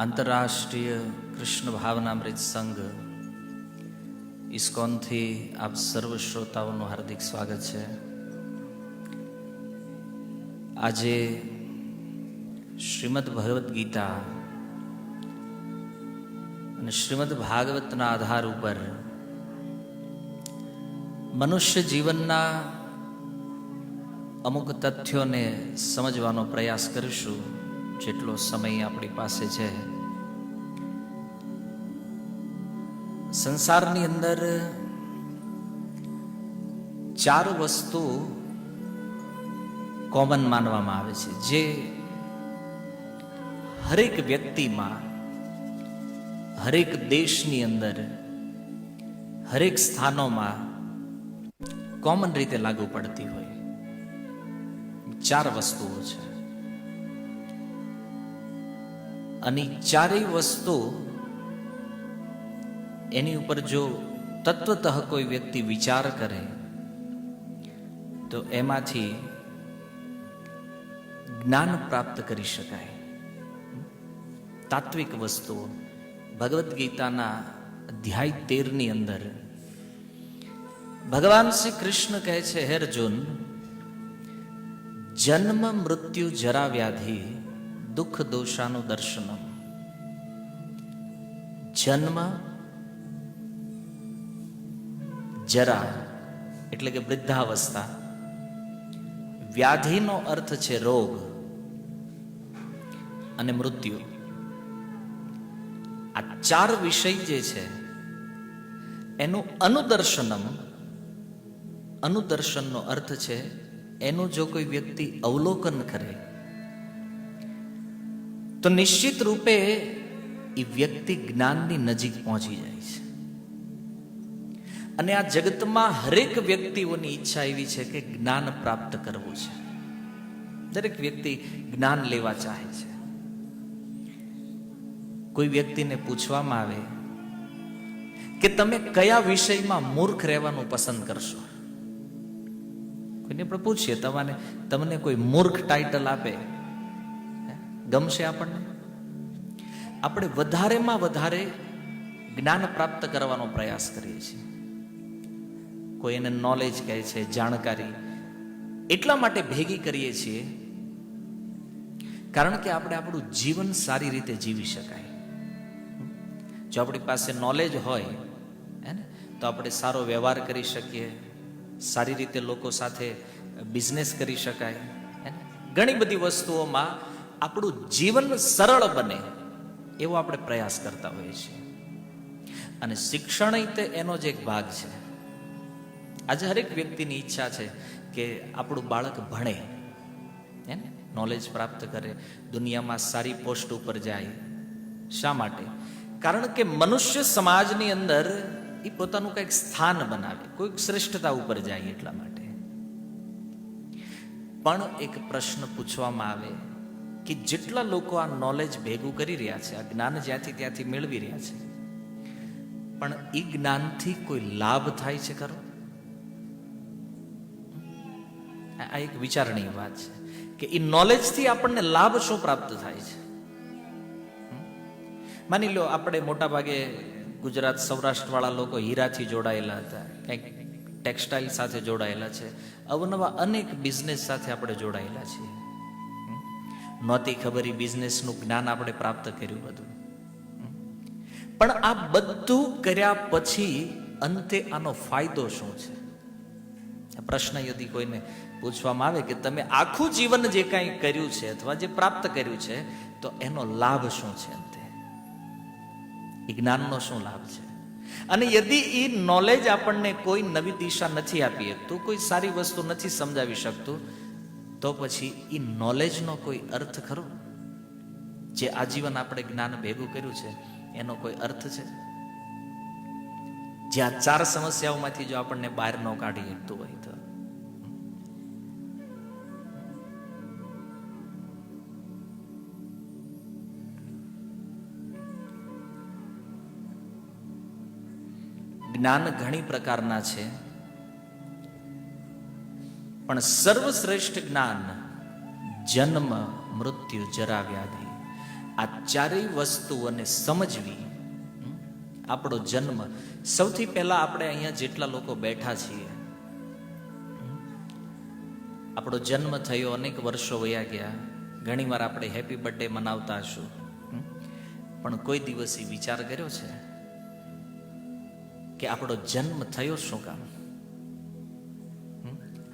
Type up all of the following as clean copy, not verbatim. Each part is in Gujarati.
આંતરરાષ્ટ્રીય કૃષ્ણ ભાવનામૃત સંઘ ઇસ્કોનથી આપ સર્વ શ્રોતાઓનું હાર્દિક સ્વાગત છે. આજે શ્રીમદ ભગવદ્ ગીતા અને શ્રીમદ ભાગવતના આધાર ઉપર મનુષ્ય જીવનના અમુક તથ્યોને સમજવાનો પ્રયાસ કરીશું જેટલો સમય આપણી પાસે છે. સંસારની અંદર ચાર વસ્તુ કોમન માનવામાં આવે છે, જે હરેક વ્યક્તિમાં, હરેક દેશની અંદર, હરેક સ્થાનોમાં કોમન રીતે લાગુ પડતી હોય. ચાર વસ્તુઓ છે અને ચારેય વસ્તુ એની ઉપર જો તત્વતઃ કોઈ વ્યક્તિ વિચાર કરે તો એમાંથી જ્ઞાન પ્રાપ્ત કરી શકાય. તાત્વિક વસ્તુઓ ભગવદ્ ગીતાના અધ્યાય 13 અંદર ભગવાન શ્રી કૃષ્ણ કહે છે, હે અર્જુન, જન્મ મૃત્યુ જરા વ્યાધિ દુઃખ દોષાનું દર્શનમ. જન્મ, જરા એટલે કે વૃદ્ધાવસ્થા, વ્યાધિનો અર્થ છે રોગ, અને મૃત્યુ. આ ચાર વિષય જે છે એનું અનુદર્શનનો અર્થ છે એનું જો કોઈ વ્યક્તિ અવલોકન કરે તો નિશ્ચિત રૂપે એ વ્યક્તિ જ્ઞાનની નજીક પહોંચી જાય છે. અને આ જગતમાં હરેક વ્યક્તિઓની ઈચ્છા એવી છે કે જ્ઞાન પ્રાપ્ત કરવું છે. દરેક વ્યક્તિ જ્ઞાન લેવા ચાહે છે. કોઈ વ્યક્તિને પૂછવામાં આવે કે તમે કયા વિષયમાં મૂર્ખ રહેવાનું પસંદ કરશો, કોઈને આપણે પૂછીએ, તમને કોઈ મૂર્ખ ટાઇટલ આપે, ગમશે આપણને? આપણે વધારેમાં વધારે જ્ઞાન પ્રાપ્ત કરવાનો પ્રયાસ કરીએ છીએ. કોઈ એને નોલેજ કહે છે, જાણકારી એટલા માટે ભેગી કરીએ છીએ કારણ કે આપણે આપણું જીવન સારી રીતે જીવી શકાય. જો આપણી પાસે નોલેજ હોય તો આપણે સારો વ્યવહાર કરી શકીએ, સારી રીતે લોકો સાથે બિઝનેસ કરી શકાય. ઘણી બધી વસ્તુઓમાં આપણું જીવન સરળ બને એવો આપણે પ્રયાસ કરતા હોઈએ છીએ. અને શિક્ષણ તે એનો જ એક ભાગ છે. આજે હરેક વ્યક્તિની ઈચ્છા છે કે આપણું બાળક ભણે, નોલેજ પ્રાપ્ત કરે, દુનિયામાં સારી પોસ્ટ ઉપર જાય. શા માટે? કારણ કે મનુષ્ય સમાજની અંદર એ પોતાનું કંઈક સ્થાન બનાવે, કોઈક શ્રેષ્ઠતા ઉપર જાય એટલા માટે. પણ એક પ્રશ્ન પૂછવામાં આવે કે જેટલા લોકો આ નોલેજ ભેગું કરી રહ્યા છે, આ જ્ઞાન જ્યાંથી ત્યાંથી મેળવી રહ્યા છે, પણ એ જ્ઞાનથી કોઈ લાભ થાય છે ખરો? આ એક વિચારણીય વાત છે કે એ નોલેજથી આપણને લાભ શું પ્રાપ્ત થાય છે. માની લો આપણે મોટા ભાગે ગુજરાત સૌરાષ્ટ્ર વાળા લોકો હીરાથી જોડાયેલા હતા, કંઈક ટેક્સટાઇલ સાથે જોડાયેલા છે, અવનવા અનેક બિઝનેસ સાથે આપણે જોડાયેલા છીએ. નહોતી ખબર એ બિઝનેસનું જ્ઞાન આપણે પ્રાપ્ત કર્યું બધું. પણ આ બધું કર્યા પછી અંતે આનો ફાયદો શું છે? પ્રશ્ન યદિ કોઈને પૂછવામાં આવે કે તમે આખું જીવન જે કાંઈ કર્યું છે અથવા જે પ્રાપ્ત કર્યું છે તો એનો લાભ શું છે, અંતે એ જ્ઞાનનો શું લાભ છે? અને યદિ એ નોલેજ આપણને કોઈ નવી દિશા નથી આપી શકતું, કોઈ સારી વસ્તુ નથી સમજાવી શકતું, તો પછી એ નોલેજનો કોઈ અર્થ ખરો? જે આજીવન આપણે જ્ઞાન ભેગું કર્યું છે એનો કોઈ અર્થ છે? જે આ ચાર સમસ્યાઓમાંથી જો આપણને બહાર ન કાઢી શકતું હોય તો જ્ઞાન ઘણી પ્રકારના છે, પણ સર્વશ્રેષ્ઠ જ્ઞાન જન્મ મૃત્યુ જરા વ્યાધિ આ ચારેય વસ્તુઓને સમજવી. આપણો જન્મ, સૌથી પહેલા આપણે અહીંયા જેટલા લોકો બેઠા છીએ, આપણો જન્મ થયો, અનેક વર્ષો વયા ગયા, ઘણીવાર આપણે હેપી બર્થડે મનાવતા હશું, પણ કોઈ દિવસ એ વિચાર કર્યો છે કે આપણો જન્મ થયો શું કામ?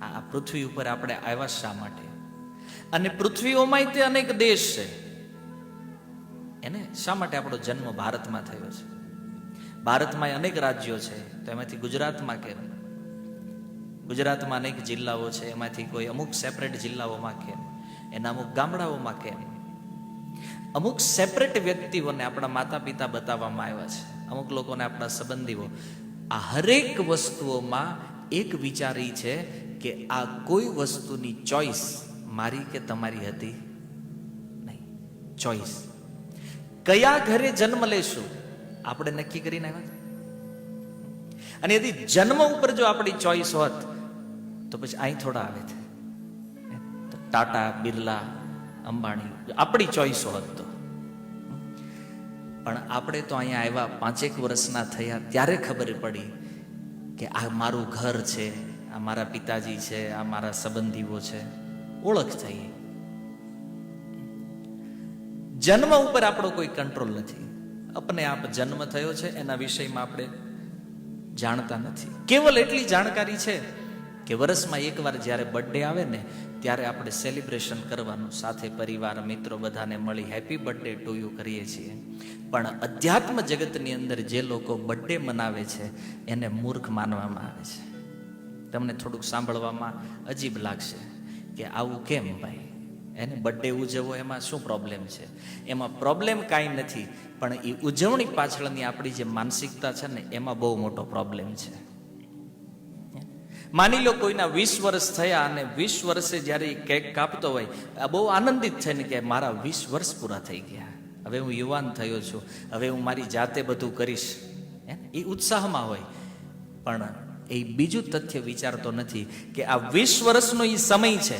આ પૃથ્વી ઉપર આપણે આવ્યા શા માટે? અને પૃથ્વીઓમાં તે અનેક દેશ છે, એને શા માટે આપણો જન્મ ભારતમાં થયો છે? ભારતમાં અનેક રાજ્યો છે, તો એમાંથી ગુજરાતમાં કેમ? ગુજરાતમાં અનેક જિલ્લાઓ છે, એમાંથી કોઈ અમુક સેપરેટ જિલ્લાઓમાં કેમ? એના અમુક ગામડાઓમાં કેમ? અમુક સેપરેટ વ્યક્તિઓને આપણા માતા પિતા બતાવવામાં આવ્યા છે, અમુક લોકોને આપણા સંબંધીઓ. આ હરેક વસ્તુઓમાં એક વિચારી છે કે આ કોઈ વસ્તુની ચોઈસ મારી કે તમારી હતી નહીં. ચોઈસ કયા ઘરે જન્મ લેશું આપણે નક્કી કરીને આવ્યા. અને યદિ જન્મ ઉપર જો આપણી ચોઈસ હોત તો પછી અહીં થોડા આવે છે ટાટા, બિરલા, અંબાણી, આપણી ચોઈસ હોત તો. પણ આપણે તો અહીંયા આવ્યા 5 વર્ષના થયા ત્યારે ખબર પડી કે આ મારું ઘર છે, આ મારા પિતાજી છે, આ મારા સંબંધીઓ છે, ઓળખ થઈ. જન્મ ઉપર આપણો કોઈ કંટ્રોલ નથી. અપને આપ જન્મ થયો છે એના વિષયમાં આપણે જાણતા નથી. કેવલ એટલી જાણકારી છે કે વર્ષમાં એકવાર જ્યારે બર્થડે આવે ને ત્યારે આપણે સેલિબ્રેશન કરવાનું, સાથે પરિવાર, મિત્રો બધાને મળી હેપી બર્થડે ટુ યુ કરીએ છીએ. પણ અધ્યાત્મ જગતની અંદર જે લોકો બર્થડે મનાવે છે એને મૂર્ખ માનવામાં આવે છે. તમને થોડુંક સાંભળવામાં અજીબ લાગશે કે આવું કેમ ભાઈ, એને બર્થડે ઉજવવો એમાં શું પ્રોબ્લેમ છે? એમાં પ્રોબ્લેમ કાંઈ નથી, પણ એ ઉજવણી પાછળની આપણી જે માનસિકતા છે ને એમાં બહુ મોટો પ્રોબ્લેમ છે. માની લો કોઈના 20 વર્ષ થયા અને 20 વર્ષે જ્યારે એ કેક કાપતો હોય બહુ આનંદિત થઈને કે મારા 20 વર્ષ પૂરા થઈ ગયા, હવે હું યુવાન થયો છું, હવે હું મારી જાતે બધું કરીશ, એ ઉત્સાહમાં હોય. પણ એ બીજું તથ્ય વિચારતો નથી કે આ 20 વર્ષનો એ સમય છે,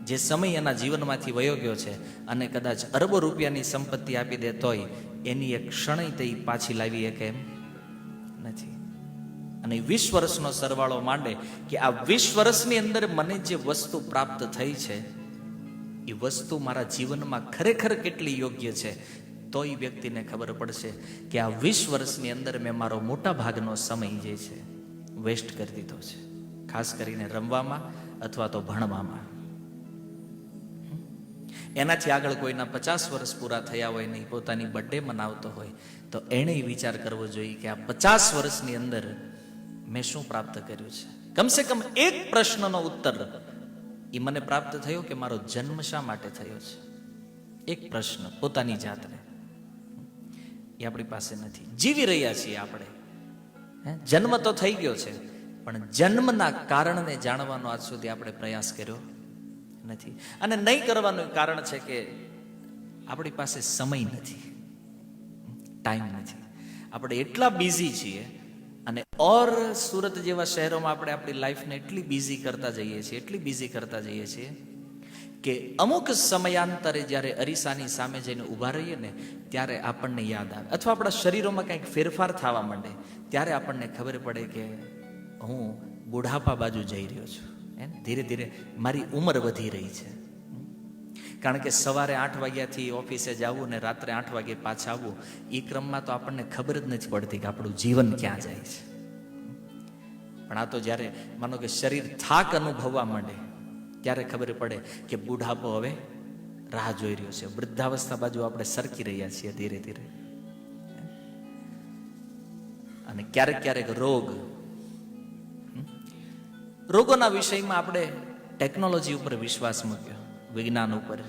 જે સમય એના જીવનમાંથી વયો ગયો છે, અને કદાચ અરબો રૂપિયાની સંપત્તિ આપી દેતોય એની એક ક્ષણય તે પાછી લાવી શકે એમ નથી. અને 20 વર્ષનો સરવાળો માંડે કે આ 20 વર્ષની અંદર મને જે વસ્તુ પ્રાપ્ત થઈ છે એ વસ્તુ મારા જીવનમાં ખરેખર કેટલી યોગ્ય છે, તો એ વ્યક્તિને ખબર પડશે કે આ 20 વર્ષની અંદર મેં મારો મોટા ભાગનો સમય જે છે વેસ્ટ કરી દીધો છે, ખાસ કરીને રમવામાં અથવા તો ભણવામાં. એનાથી આગળ કોઈના 50 વર્ષ પૂરા થયા હોય ને પોતાની બર્થડે મનાવતો હોય તો એણે વિચાર કરવો જોઈએ કે આ 50 વર્ષની અંદર મેં શું પ્રાપ્ત કર્યું છે. કમસે કમ એક પ્રશ્નનો ઉત્તર એ મને પ્રાપ્ત થયો કે મારો જન્મ શા માટે થયો છે. એક પ્રશ્ન પોતાની જાતને, એ આપણી પાસે નથી. જીવી રહ્યા છીએ આપણે, જન્મ તો થઈ ગયો છે, પણ જન્મના કારણને જાણવાનો આજ સુધી આપણે પ્રયાસ કર્યો નથી. અને નહીં કરવાનું કારણ છે કે આપણી પાસે સમય નથી, ટાઈમ નથી. આપણે એટલા બિઝી છીએ, અને ઓર સુરત જેવા શહેરોમાં આપણે આપણી લાઈફને એટલી બિઝી કરતા જઈએ છીએ કે અમુક સમયાંતરે જ્યારે અરીસાની સામે જઈને ઊભા રહીએ ને ત્યારે આપણને યાદ આવે, અથવા આપણા શરીરોમાં કંઈક ફેરફાર થવા માંડે ત્યારે આપણને ખબર પડે કે હું બુઢાપા બાજુ જઈ રહ્યો છું. ધીરે ધીરે મારી ઉંમર વધી રહી છે. કારણ કે સવારે 8 વાગ્યાથી ઓફિસે જવું ને રાત્રે 8 વાગે પાછા આવવું, એ ક્રમમાં તો આપણને ખબર જ નથી પડતી કે આપણું જીવન ક્યાં જાય છે. પણ આ તો જ્યારે માનો કે શરીર થાક અનુભવવા માંડે ત્યારે ખબર પડે કે બુઢાપો હવે રાહ જોઈ રહ્યો છે, વૃદ્ધાવસ્થા બાજુ આપણે સરકી રહ્યા છીએ ધીરે ધીરે. અને ક્યારેક ક્યારેક રોગોના વિષયમાં આપણે ટેકનોલોજી ઉપર વિશ્વાસ મૂક્યો, વિજ્ઞાન ઉપર.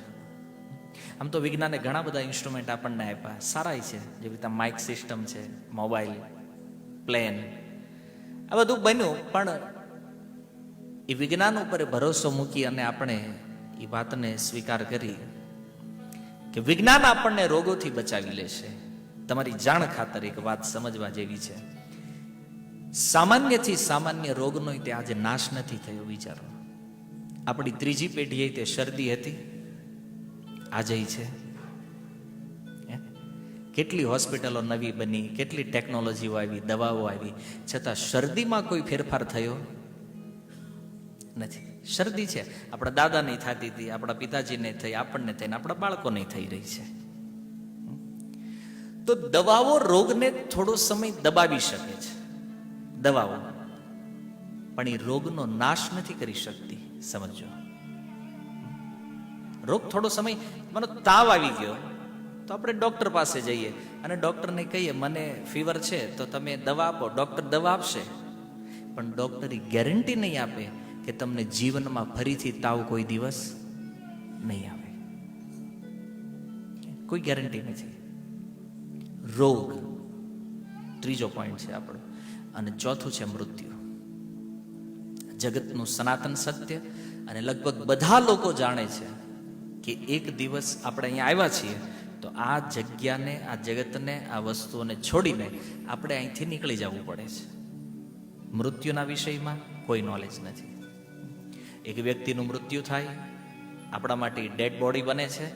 આમ તો વિજ્ઞાને ઘણા બધા ઇન્સ્ટ્રુમેન્ટ આપણને આપ્યા, સારા છે, જેવી રીતે માઇક સિસ્ટમ છે, મોબાઈલ, પ્લેન, આ બધું બન્યું. પણ એ વિજ્ઞાન ઉપર ભરોસો મૂકી અને આપણે એ વાતને સ્વીકાર કરી કે વિજ્ઞાન આપણને રોગોથી બચાવી લેશે. તમારી જાણ ખાતર એક વાત સમજવા જેવી છે, સામાન્યથી સામાન્ય રોગનો તે આજે નાશ નથી થયો. વિચારો, આપણી ત્રીજી પેઢીએ તે શરદી હતી, આજે છે. કેટલી હોસ્પિટલો નવી બની, કેટલી ટેકનોલોજીઓ આવી, દવાઓ આવી, છતાં શરદીમાં કોઈ ફેરફાર થયો નથી. શરદી છે આપણા દાદાને થતી હતી, આપણા પિતાજીને થઈ, આપણને થઈને આપણા બાળકોને થઈ રહી છે. તો દવાઓ રોગને થોડો સમય દબાવી શકે છે, દવાઓ, પણ એ રોગનો નાશ નથી કરી શકતી. સમજો, રોગ થોડો સમય, મને તાવ આવી ગયો તો આપણે ડોક્ટર પાસે જઈએ અને ડોક્ટરને કહીએ મને ફીવર છે તો તમે દવા આપો. ડોક્ટર દવા આપશે, પણ ડોક્ટર ગેરંટી નહીં આપે કે તમને જીવનમાં ફરીથી તાવ કોઈ દિવસ નહીં આવે. કોઈ ગેરંટી નથી. રોગ ત્રીજો પોઈન્ટ છે આપણો. અને ચોથું છે મૃત્યુ. જગતનું સનાતન સત્ય, અને લગભગ બધા લોકો જાણે છે કે એક દિવસ આપણે અહીંયા આવ્યા છીએ તો આ જગ્યાને, આ જગતને, આ વસ્તુઓને છોડીને આપણે અહીંથી નીકળી જવું પડે છે. મૃત્યુના વિષયમાં કોઈ નોલેજ નથી. એક વ્યક્તિનું મૃત્યુ થાય, આપણા માટે ડેડ બોડી બને છે,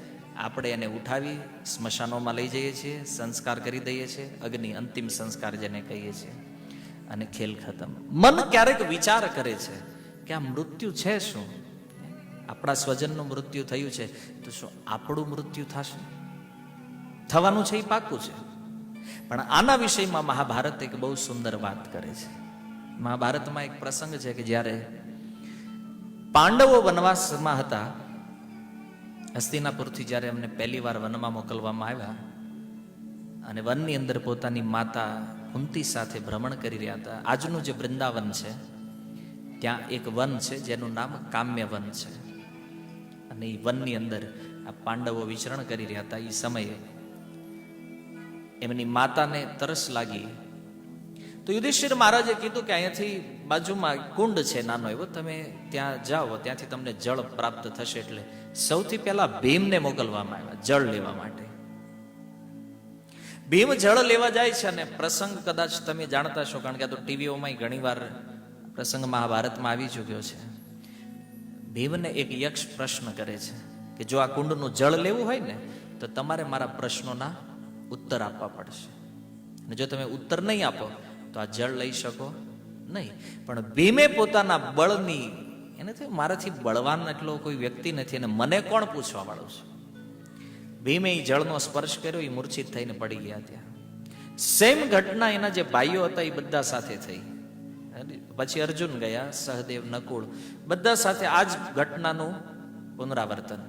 આપણે એને ઉઠાવી સ્મશાનોમાં લઈ જઈએ છીએ, સંસ્કાર કરી દઈએ છીએ, અગ્નિ અંતિમ સંસ્કાર જેને કહીએ છીએ, અને ખેલ ખતમ. મન ક્યારેક વિચાર કરે છે કે આ મૃત્યુ છે શું? આપણા સ્વજનનું મૃત્યુ થયું છે તો શું આપણું મૃત્યુ થશે? થવાનું છે એ પાક્કું છે. પણ આના વિષયમાં મહાભારત એક બહુ સુંદર વાત કરે છે. મહાભારતમાં એક પ્રસંગ છે કે જ્યારે પાંડવો વનવાસમાં હતા, હસ્તિનાપુરથી જ્યારે એમને પહેલી વાર વનમાં મોકલવામાં આવ્યા અને વનની અંદર પોતાની માતા કુંતી સાથે ભ્રમણ કરી રહ્યા હતા. આજનું જે વૃંદાવન છે ત્યાં એક વન છે જેનું નામ કામ્ય વન છે, અને એ વનની અંદર આ પાંડવો વિચરણ કરી રહ્યા હતા. એ સમયે એમની માતાને તરસ લાગી તો યુધિષ્ઠિર મહારાજે કીધું કે અહીંયાથી બાજુમાં કુંડ છે નાનો એવો, તમે ત્યાં જાઓ, ત્યાંથી તમને જળ પ્રાપ્ત થશે. એટલે સૌથી પહેલા ભીમને મોકલવામાં આવ્યા જળ લેવા માટે. ભીમ જળ લેવા જાય છે અને પ્રસંગ કદાચ તમે જાણતા છો, કારણ કે આ તો ટીવીઓમાં ઘણી વાર પ્રસંગ મહાભારતમાં આવી ચૂક્યો છે. ભીમને એક યક્ષ પ્રશ્ન કરે છે કે જો આ કુંડનું જળ લેવું હોય ને તો તમારે મારા પ્રશ્નોના ઉત્તર આપવા પડશે, અને જો તમે ઉત્તર નહીં આપો તો આ જળ લઈ શકો નહીં. પણ ભીમે પોતાના બળની, એને થયું મારાથી બળવાન એટલો કોઈ વ્યક્તિ નથી અને મને કોણ પૂછવા વાળું છે. ભીમે એ જળનો સ્પર્શ કર્યો, એ મૂર્છિત થઈને પડી ગયા. ત્યાં સેમ ઘટના એના જે ભાઈઓ હતા એ બધા સાથે થઈ. પછી અર્જુન ગયા, સહદેવ, નકુળ, બધા સાથે આ જ ઘટનાનું પુનરાવર્તન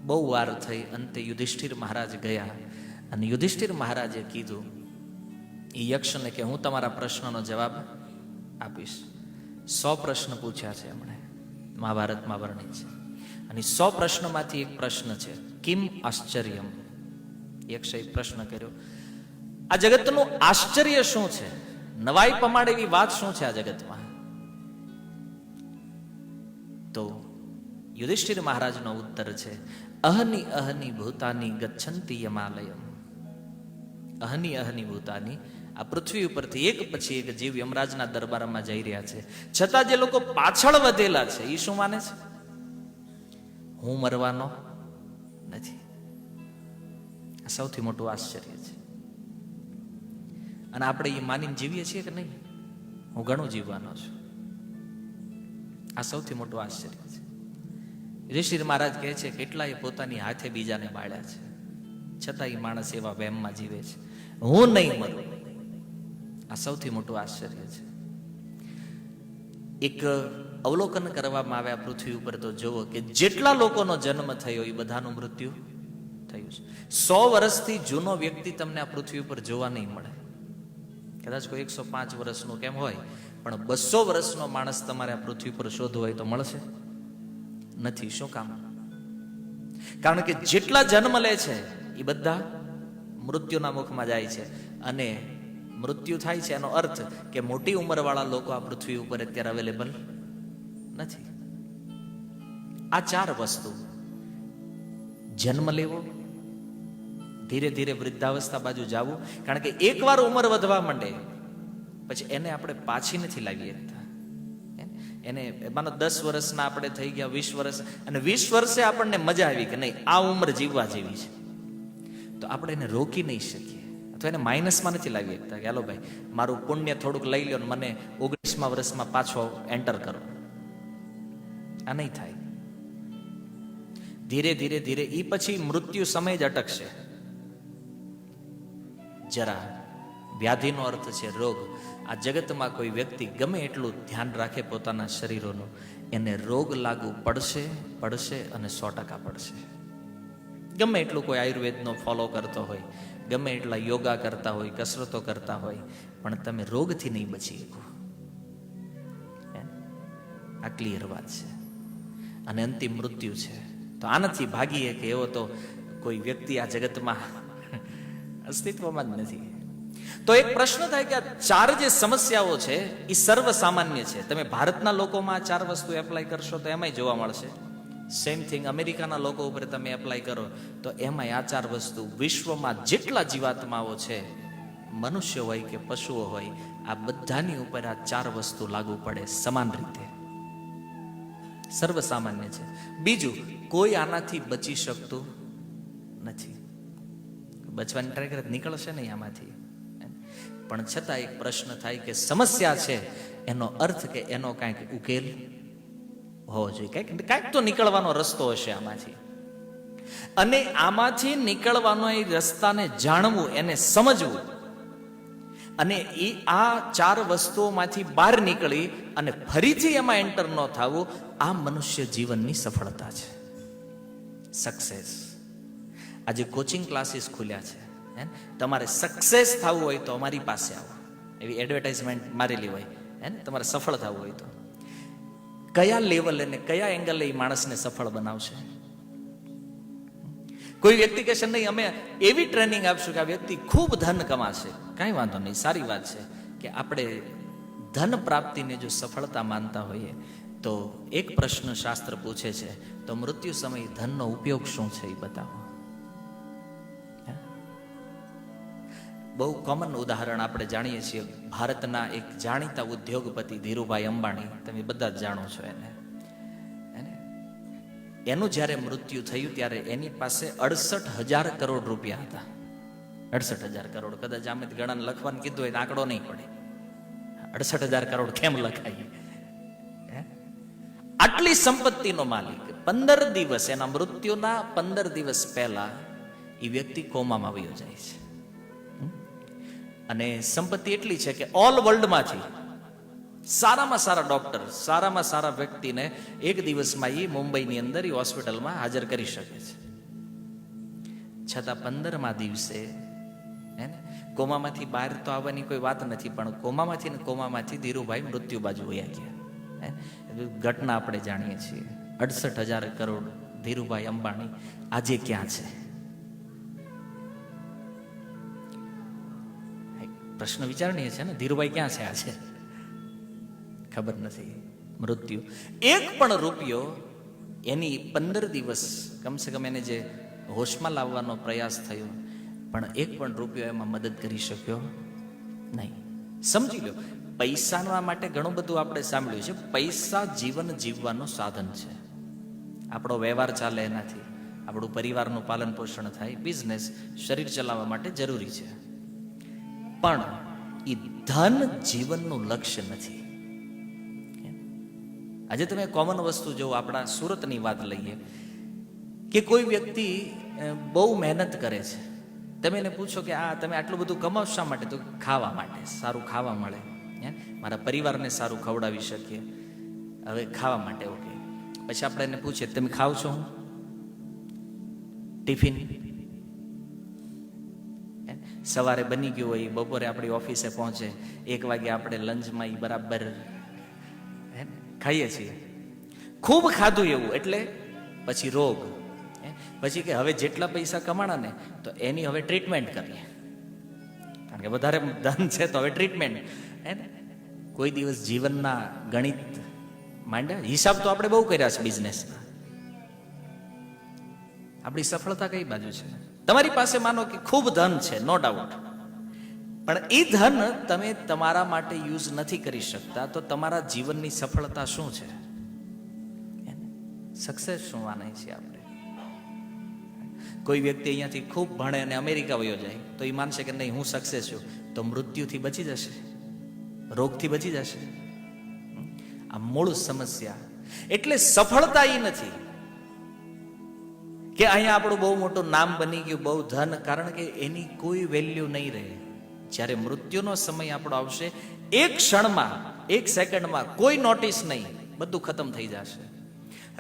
બહુ વાર થઈ. અંતે યુધિષ્ઠિર મહારાજ ગયા અને યુધિષ્ઠિર મહારાજે કીધું એ યક્ષને કે હું તમારા પ્રશ્નનો જવાબ આપીશ. 100 પ્રશ્ન પૂછ્યા છે એમણે, મહાભારતમાં વર્ણિત છે. અને 100 પ્રશ્નમાંથી એક પ્રશ્ન છે કિમ આશ્ચર્યમ. યક્ષે પ્રશ્ન કર્યો આ જગતનું આશ્ચર્ય શું છે? નવાઈ પમાડે એવી વાત શું છે આ જગતમાં? તો યુધિષ્ઠિર મહારાજનો ઉત્તર છે અહની અહની ભૂતાની ગચ્છન્તિ યમાલયમ. અહની અહની ભૂતાની, આ પૃથ્વી ઉપરથી એક પછી એક જીવ યમરાજના દરબારમાં જઈ રહ્યા છે, છતાં જે લોકો પાછળ વધેલા છે એ શું માને છે? હું મરવાનો નથી. આ સૌથી મોટું આશ્ચર્ય છે. અને આપણે એ માનીને જીવીએ છીએ કે નહીં, હું ઘણું જીવવાનો છું. આ સૌથી મોટું આશ્ચર્ય છે. યુધિષ્ઠિર મહારાજ કહે છે કેટલાય પોતાની હાથે બીજાને બાળ્યા છે, છતાં એ માણસ એવા વહેમમાં જીવે છે, હું નહીં મરું. આ સૌથી મોટું આશ્ચર્ય છે. એક અવલોકન કરવામાં આવે આ પૃથ્વી ઉપર તો જુઓ કે જેટલા લોકોનો જન્મ થયો એ બધાનું મૃત્યુ થયું છે. 100 વર્ષથી જૂનો વ્યક્તિ તમને આ પૃથ્વી ઉપર જોવા નહીં મળે. કદાચ કોઈ 105 વર્ષનું કેમ હોય, પણ 200 વર્ષનો માણસ તમારે આ પૃથ્વી પર શોધવો હોય તો મળશે નથી. શું કામ? કારણ કે જેટલા જન્મ લે છે એ બધા મૃત્યુના મુખમાં જાય છે, અને મૃત્યુ થાય છે એનો અર્થ કે મોટી ઉંમરવાળા લોકો આ પૃથ્વી ઉપર અત્યારે અવેલેબલ નથી. આ 4 વસ્તુ, જન્મ લેવો, ધીરે ધીરે વૃદ્ધાવસ્થા બાજુ જવું, કારણ કે એકવાર ઉંમર વધવા માંડે પછી એને આપણે પાછી નથી લાવી શકતા. એને માનો 10 વર્ષના આપણે થઈ ગયા, 20 વર્ષ, અને 20 વર્ષે આપણને મજા આવી કે નહીં આ ઉંમર જીવવા જેવી છે, તો આપણે એને રોકી નહીં શકીએ, અથવા એને માઇનસમાં નથી લાવી શકતા કે હાલો ભાઈ મારું પુણ્ય થોડુંક લઈ લો ને મને 19મા વર્ષમાં પાછો એન્ટર કરો. આ નહીં થાય. ધીરે ધીરે ધીરે એ પછી મૃત્યુ સમય જ અટકશે. જરા વ્યાધિનો અર્થ છે રોગ. આ જગતમાં કોઈ વ્યક્તિ ગમે એટલું ધ્યાન રાખે પોતાના શરીરોનું, એને રોગ લાગુ પડશે પડશે અને 100% પડશે. ગમે એટલું કોઈ આયુર્વેદનો ફોલો કરતો હોય, ગમે એટલા યોગા કરતા હોય, કસરતો કરતા હોય, પણ તમે રોગથી નહીં બચી શકો. આ ક્લિયર વાત છે. અને અંતિમ મૃત્યુ છે. તો આનાથી ભાગીએ કે એવો તો કોઈ વ્યક્તિ આ જગતમાં અસ્તિત્વમાં જ નથી. તો એક પ્રશ્ન થાય કે આ 4 જે સમસ્યાઓ છે એ સર્વ સામાન્ય છે. તમે ભારતના લોકોમાં આ 4 વસ્તુ એપ્લાય કરશો તો એમાંય જોવા મળશે. સેમ થિંગ અમેરિકાના લોકો ઉપર તમે એપ્લાય કરો તો એમાંય આ 4 વસ્તુ વિશ્વમાં જેટલા જીવાત્માઓ છે, મનુષ્ય હોય કે પશુઓ હોય, આ બધાની ઉપર આ 4 વસ્તુ લાગુ પડે સમાન રીતે. સર્વ સામાન્ય છે. બીજું, કોઈ આનાથી બચી શકતું નથી. બચવાની ટ્રાય કરે નીકળશે નહીં આમાંથી. પણ છતાં એક પ્રશ્ન થાય કે સમસ્યા છે એનો અર્થ કે એનો કાંઈક ઉકેલ હોવો જોઈએ, કાંઈક તો નીકળવાનો રસ્તો હશે આમાંથી. અને આમાંથી નીકળવાનો એ રસ્તાને જાણવું, એને સમજવું, અને એ આ 4 વસ્તુઓમાંથી બહાર નીકળી અને ફરીથી એમાં એન્ટર ન થવું, આ મનુષ્ય જીવનની સફળતા છે, સક્સેસ. આજે કોચિંગ ક્લાસીસ ખુલ્યા છે. તમારે સક્સેસ થવું હોય તો અમારી પાસે આવો, એવી એડવર્ટાઇઝમેન્ટ મારેલી હોય. તમારે સફળ થવું હોય તો કયા લેવલે ને કયા એંગલે એ માણસને સફળ બનાવશે? કોઈ વ્યક્તિ કહેશે નહીં અમે એવી ટ્રેનિંગ આપશું કે આ વ્યક્તિ ખૂબ ધન કમાશે. કાંઈ વાંધો નહીં, સારી વાત છે કે આપણે ધન પ્રાપ્તિને જો સફળતા માનતા હોઈએ તો એક પ્રશ્ન શાસ્ત્ર પૂછે છે, તો મૃત્યુ સમયે ધનનો ઉપયોગ શું છે એ બતાવો. બહુ કોમન ઉદાહરણ આપણે જાણીએ છીએ. ભારતના એક જાણીતા ઉદ્યોગપતિ ધીરુભાઈ અંબાણી, તમે બધા જ જાણો છો એને. એનું જ્યારે મૃત્યુ થયું ત્યારે એની પાસે 68,000 કરોડ રૂપિયા હતા. 68,000 કરોડ. કદાચ આમ ગણન લખવાનું કીધું હોય તો આંકડો નહીં પડે. 68,000 કરોડ કેમ લખાય? આટલી સંપત્તિનો માલિક 15 દિવસ, એના મૃત્યુના 15 દિવસ પહેલા એ વ્યક્તિ કોમામાં વયો જાય છે. અને સંપત્તિ એટલી છે કે ઓલ વર્લ્ડમાંથી સારામાં સારા ડોક્ટર, સારામાં સારા વ્યક્તિને એક દિવસમાં એ મુંબઈની અંદર એ હોસ્પિટલમાં હાજર કરી શકે છે. છતાં 15મા દિવસે કોમામાંથી બહાર તો આવવાની કોઈ વાત નથી, પણ કોમામાંથી ધીરુભાઈ મૃત્યુ બાજુ વયા ગયા. ઘટના આપણે જાણીએ છીએ. 68,000 કરોડ ધીરુભાઈ અંબાણી આજે ક્યાં છે? પ્રશ્ન વિચારણીય છે ને, ધીરુભાઈ ક્યાં છે આજે? ખબર નથી. મૃત્યુ એક પણ રૂપિયો એની 15 દિવસ કમસે કમ એને જે હોશમાં લાવવાનો પ્રયાસ થયો, પણ એક પણ રૂપિયો એમાં મદદ કરી શક્યો નહીં. સમજી લો, પૈસાના માટે ઘણું બધું આપણે સાંભળ્યું છે. પૈસા જીવન જીવવાનું સાધન છે. આપણો વ્યવહાર ચાલે એનાથી, આપણું પરિવારનું પાલન પોષણ થાય, બિઝનેસ, શરીર ચલાવવા માટે જરૂરી છે. પણ એ ધન જીવનનું લક્ષ્ય નથી. આજે તમે કોમન વસ્તુ જો આપણા સુરતની વાત લઈએ કે કોઈ વ્યક્તિ બહુ મહેનત કરે છે, તમે એને પૂછો કે આ તમે આટલું બધું કમાવ શા માટે? તો ખાવા માટે, સારું ખાવા મળે, મારા પરિવારને સારું ખવડાવી શકીએ, હવે ખાવા માટે. ઓકે, પછી આપણે એને પૂછીએ તમે ખાવ છો? ટિફિન સવારે બની ગયું હોય, બપોરે આપણી ઓફિસે પહોંચે, 1 વાગે આપણે લંચમાં એ બરાબર ખાઈએ છીએ. ખૂબ ખાધું એવું એટલે પછી રોગ, પછી કે હવે જેટલા પૈસા કમાણા ને તો એની હવે ટ્રીટમેન્ટ કરીએ, કારણ કે વધારે ધન છે તો હવે ટ્રીટમેન્ટ. કોઈ દિવસ જીવનના ગણિત માંડ્યા? હિસાબ તો આપણે બહુ કર્યા છે બિઝનેસના. આપણી સફળતા કઈ બાજુ છે? તમારી પાસે માનો કે ખૂબ ધન છે, નો ડાઉટ, પણ એ ધન તમે તમારા માટે યુઝ નથી કરી શકતા, તો તમારા જીવનની સફળતા શું છે? સક્સેસ શું આને છે આપણે? કોઈ વ્યક્તિ અહીંયાથી ખૂબ ભણે અને અમેરિકા વયો જાય તો એ માનશે કે નહીં હું સક્સેસ છું, તો મૃત્યુથી બચી જશે, રોગથી બચી જશે. આ મૂળ સમસ્યા. એટલે સફળતા એ નથી કે અહીંયા આપણું બહુ મોટું નામ બની ગયું, બહુ ધન, કારણ કે એની કોઈ વેલ્યુ નહીં રહે. જ્યારે મૃત્યુનો સમય આપણો આવશે, એક ક્ષણમાં, એક સેકન્ડમાં કોઈ નોટિસ નહીં, બધું ખતમ થઈ જશે.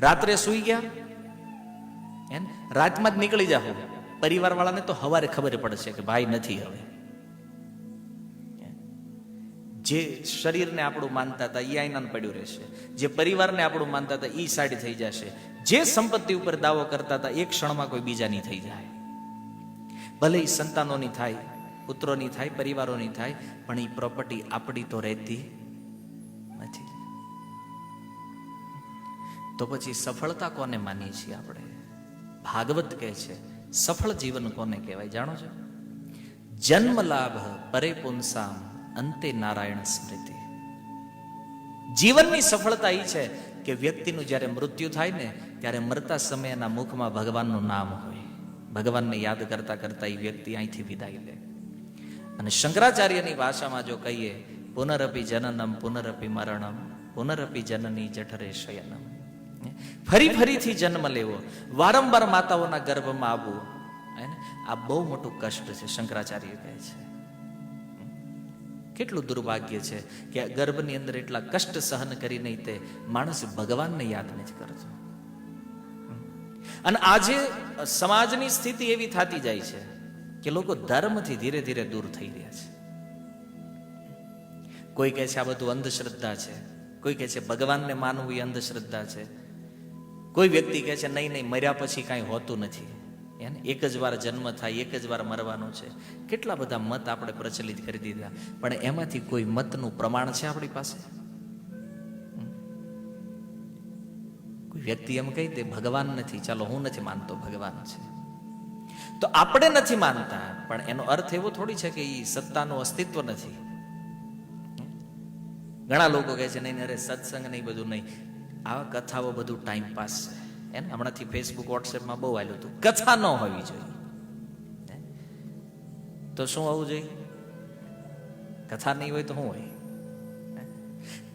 રાત્રે સૂઈ ગયા, રાતમાં જ નીકળી જાઓ, પરિવાર વાળાને તો હવારે ખબર પડશે કે ભાઈ નથી હવે. જે શરીરને આપણું માનતા હતા એ આઈનાને પડ્યું રહેશે, જે પરિવારને આપણું માનતા હતા એ સાઈડ થઈ જશે, જે સંપત્તિ ઉપર દાવો કરતા હતા એક ક્ષણમાં કોઈ બીજાની થઈ જાય. ભલે એ સંતાનોની થાય, પુત્રોની થાય, પરિવારોની થાય, પણ એ પ્રોપર્ટી આપણી તો રહેતી નથી. તો પછી સફળતા કોને માનીએ છીએ આપણે? ભાગવત કહે છે સફળ જીવન કોને કહેવાય જાણો છો? જન્મ લાભ પરે પુંસામ અંતે નારાયણ સ્મૃતિ. જીવનની સફળતા એ છે કે વ્યક્તિનું જ્યારે મૃત્યુ થાય ને ત્યારે મરતા સમયના મુખમાં ભગવાનનું નામ હોય, ભગવાનને યાદ કરતા કરતા એ વ્યક્તિ અહીંથી વિદાય લે. અને શંકરાચાર્યની ભાષામાં જો કહીએ, પુનરપી જનનમ પુનરપી મરણમ પુનરપી જનની જઠરે શયનમ. ફરીથી જન્મ લેવો, વારંવાર માતાઓના ગર્ભમાં આવવું, આ બહુ મોટું કષ્ટ છે. શંકરાચાર્ય કહે છે કેટલું દુર્ભાગ્ય છે કે ગર્ભની અંદર એટલા કષ્ટ સહન કરીને તે માણસ ભગવાનને યાદ નથી કરતો. અને આજે સમાજની સ્થિતિ એવી થતી જાય છે કે લોકો ધર્મથી ધીરે ધીરે દૂર થઈ રહ્યા છે. કોઈ કહે છે આ બધું અંધશ્રદ્ધા છે, કોઈ કહે છે ભગવાનને માનવું એ અંધશ્રદ્ધા છે, કોઈ વ્યક્તિ કહે છે નહીં નહીં મર્યા પછી કાંઈ હોતું નથી, એને એક જ વાર જન્મ થાય, એક જ વાર મરવાનું છે. કેટલા બધા મત આપણે પ્રચલિત કરી દીધા, પણ એમાંથી કોઈ મતનું પ્રમાણ છે આપણી પાસે? કોઈ વ્યક્તિ એમ કહી દે ભગવાન નથી, ચાલો હું નથી માનતો, ભગવાન છે. તો આપણે નથી માનતા, પણ એનો અર્થ એવો થોડી છે કે એ સત્તાનું અસ્તિત્વ નથી. ઘણા લોકો કહે છે નહીં અરે સત્સંગ નહીં, બધું નહીં, આવા કથાઓ બધું ટાઈમ પાસ છે. એને હમણાંથી ફેસબુક વોટ્સએપમાં બહુ આવ્યું હતું, કથા ન હોવી જોઈએ. તો શું હોવું જોઈએ? કથા નહીં હોય તો શું હોય?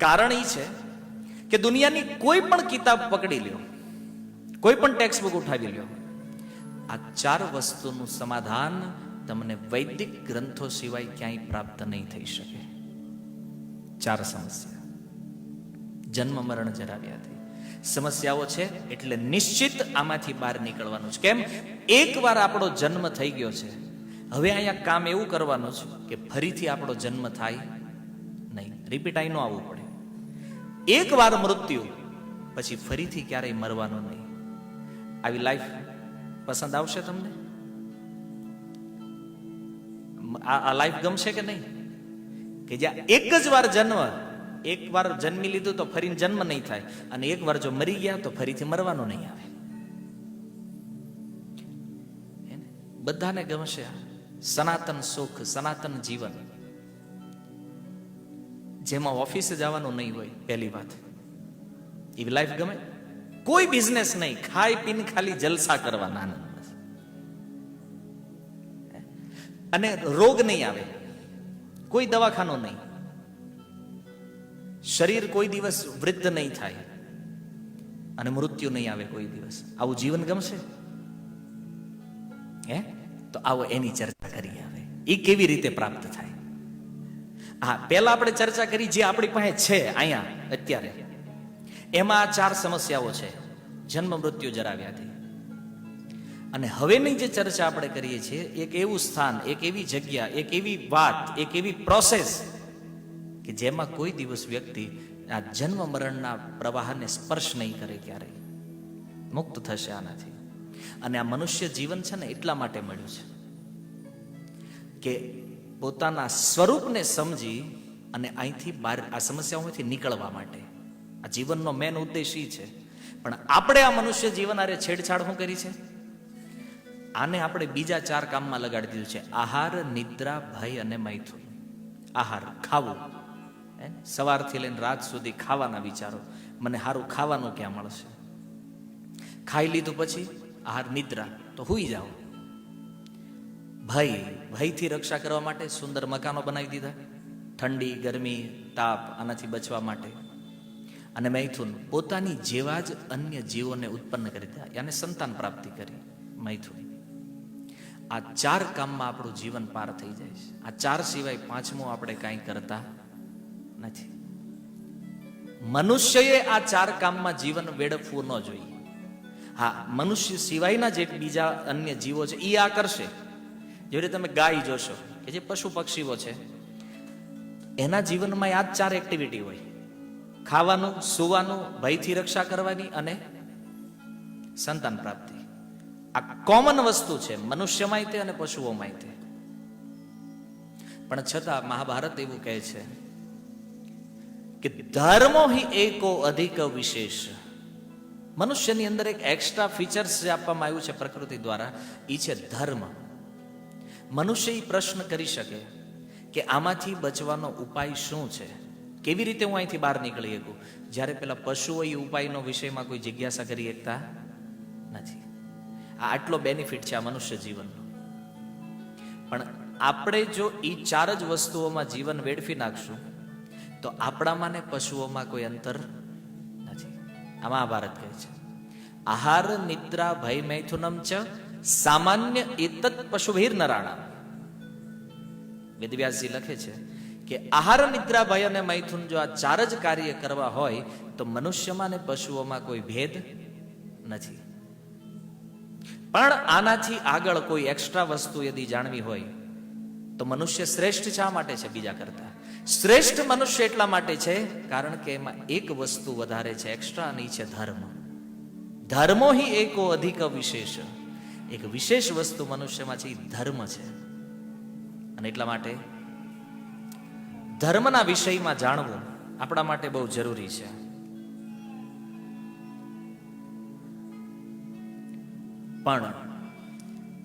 કારણ એ છે કે દુનિયાની કોઈ પણ કિતાબ પકડી લ્યો, કોઈ પણ ટેક્સ્ટ બુક ઉઠાવી લ્યો, આ 4 વસ્તુનું સમાધાન તમને વૈદિક ગ્રંથો સિવાય ક્યાંય પ્રાપ્ત નહીં થઈ શકે. 4 સમસ્યા, જન્મ મરણ જરા વ્યાધિ સમસ્યાઓ છે. એટલે નિશ્ચિત આમાંથી બહાર નીકળવાનું છે. કેમ? એકવાર આપણો જન્મ થઈ ગયો છે, હવે અહીંયા કામ એવું કરવાનું છે કે ફરીથી આપણો જન્મ થાય નહીં, રિપીટ આઈ ન આવવું પડે. એકવાર મૃત્યુ પછી ફરીથી ક્યારેય મરવાનું નહીં. આવી લાઈફ પસંદ આવશે તમને? આ લાઈફ ગમશે કે નહીં? કે જ્યાં એક જ વાર જન્મ, એક વાર જન્મી લીધું તો ફરીને જન્મ નહીં થાય, અને એક વાર જો મરી ગયા તો ફરીથી મરવાનું નહીં આવે. બધાને ગમશે સનાતન સુખ, સનાતન જીવન, જેમાં ઓફિસે જવાનું નહીં હોય. પહેલી વાત, એવી લાઈફ ગમે? કોઈ બિઝનેસ નહીં, ખાઈ પીને ખાલી જલસા કરવાના, અને રોગ નહીં આવે, કોઈ દવાખાનું નહીં, શરીર કોઈ દિવસ વૃદ્ધ નહીં થાય, અને મૃત્યુ નહીં આવે કોઈ દિવસ. આવું જીવન ગમશે? તો આવો એની ચર્ચા કરીએ. હવે એ કેવી રીતે પ્રાપ્ત થાય? હા, પહેલા આપણે ચર્ચા કરી જે આપણી પાસે છે અહીંયા અત્યારે, એમાં 4 સમસ્યાઓ છે: જન્મ, મૃત્યુ, જરા, વ્યાધિ. અને હવેની જે ચર્ચા આપણે કરીએ છીએ, એક એવું સ્થાન, એક એવી જગ્યા, એક એવી વાત, એક એવી પ્રોસેસ કે જેમાં કોઈ દિવસ વ્યક્તિ આ જન્મ મરણના પ્રવાહને સ્પર્શ નહીં કરે, ક્યારેય મુક્ત થશે આનાથી. અને આ મનુષ્ય જીવન છે ને એટલા માટે મળ્યું છે કે પોતાના સ્વરૂપને સમજી અને અહીંથી બહાર આ સમસ્યાઓમાંથી નીકળવા માટે. આ જીવનનો મેન ઉદ્દેશ એ છે. પણ આપણે આ મનુષ્ય જીવન આરે છેડછાડ શું કરી છે? આને આપણે બીજા 4 કામમાં લગાડી દીધું છે: આહાર, નિદ્રા, ભય અને મૈથુન. આહાર, ખાવું, સવારથી લઈને રાત સુધી ખાવાના વિચારો, મને સારું ખાવાનું ક્યાં મળશે. ખાઈ લીધું પછી આહાર, નિદ્રા, તો હુઈ જાઓ. ભયથી રક્ષા કરવા માટે સુંદર મકાનો બનાવી દીધા, ઠંડી, ગરમી, તાપ આનાથી બચવા માટે. અને મૈથુન પોતાની જેવા જ અન્ય જીવોને ઉત્પન્ન કરી દીધા, યાને સંતાન પ્રાપ્તિ કરી મૈથુન. આ 4 કામમાં આપણું જીવન પાર થઈ જાય છે. આ 4 સિવાય 5મું આપણે કાંઈ કરતા નથી. મનુષ્યએ આ 4 કામમાં જીવન વેડફવું ન જોઈએ. હા, મનુષ્ય સિવાયના જે બીજા અન્ય જીવો છે એ આ કરશે. જેવી રીતે તમે ગાય જોશો કે જે પશુ પક્ષીઓ છે, એના જીવનમાં આ 4 એક્ટિવિટી હોય: ખાવાનું, સુવાનું, ભયથી રક્ષા કરવાની અને સંતાન પ્રાપ્તિ. આ કોમન વસ્તુ છે મનુષ્યમાંય તે અને પશુઓમાંય તે. પણ છતાં મહાભારત એવું કહે છે કે ધર્મો હિ એકો અધિક વિશેષ. મનુષ્યની અંદર એક એક્સ્ટ્રા ફીચર્સ જે આપવામાં આવ્યું છે પ્રકૃતિ દ્વારા, એ છે ધર્મ. મનુષ્ય એ પ્રશ્ન કરી શકે કે આમાંથી બચવાનો ઉપાય શું છે, કેવી રીતે હું અહીંથી બહાર નીકળી શકું, જ્યારે પેલા પશુઓ એ ઉપાયનો વિષયમાં કોઈ જિજ્ઞાસા કરી શકતા નથી. આ આટલો બેનિફિટ છે આ મનુષ્ય જીવનનો. પણ આપણે જો એ 4 જ વસ્તુઓમાં જીવન વેડફી નાખશું તો આપણામાં ને પશુઓમાં કોઈ અંતર નથી. આ મહાભારત કહે છે, આહાર નિદ્રા ભય મૈથુનમ ચ સામાન્ય એતત પશુભીર નરાણામ. વેદવ્યાસજી લખે છે કે આહાર, નિદ્રા, ભય અને મૈથુન જો આ 4 જ કાર્ય કરવા હોય તો મનુષ્યમાં ને પશુઓમાં કોઈ ભેદ નથી. પણ આનાથી આગળ કોઈ એક્સ્ટ્રા વસ્તુ યદી જાણવી હોય તો મનુષ્ય શ્રેષ્ઠ શા માટે છે બીજા કરતા? શ્રેષ્ઠ મનુષ્ય એટલા માટે છે કારણ કે એમાં એક વસ્તુ વધારે છે એક્સ્ટ્રા, અને છે ધર્મ. ધર્મો હિ એકો અધિક વિશેષ. એક વિશેષ વસ્તુ મનુષ્યમાં છે, એ ધર્મ છે. અને એટલા માટે ધર્મના વિષયમાં જાણવું આપણા માટે બહુ જરૂરી છે. પણ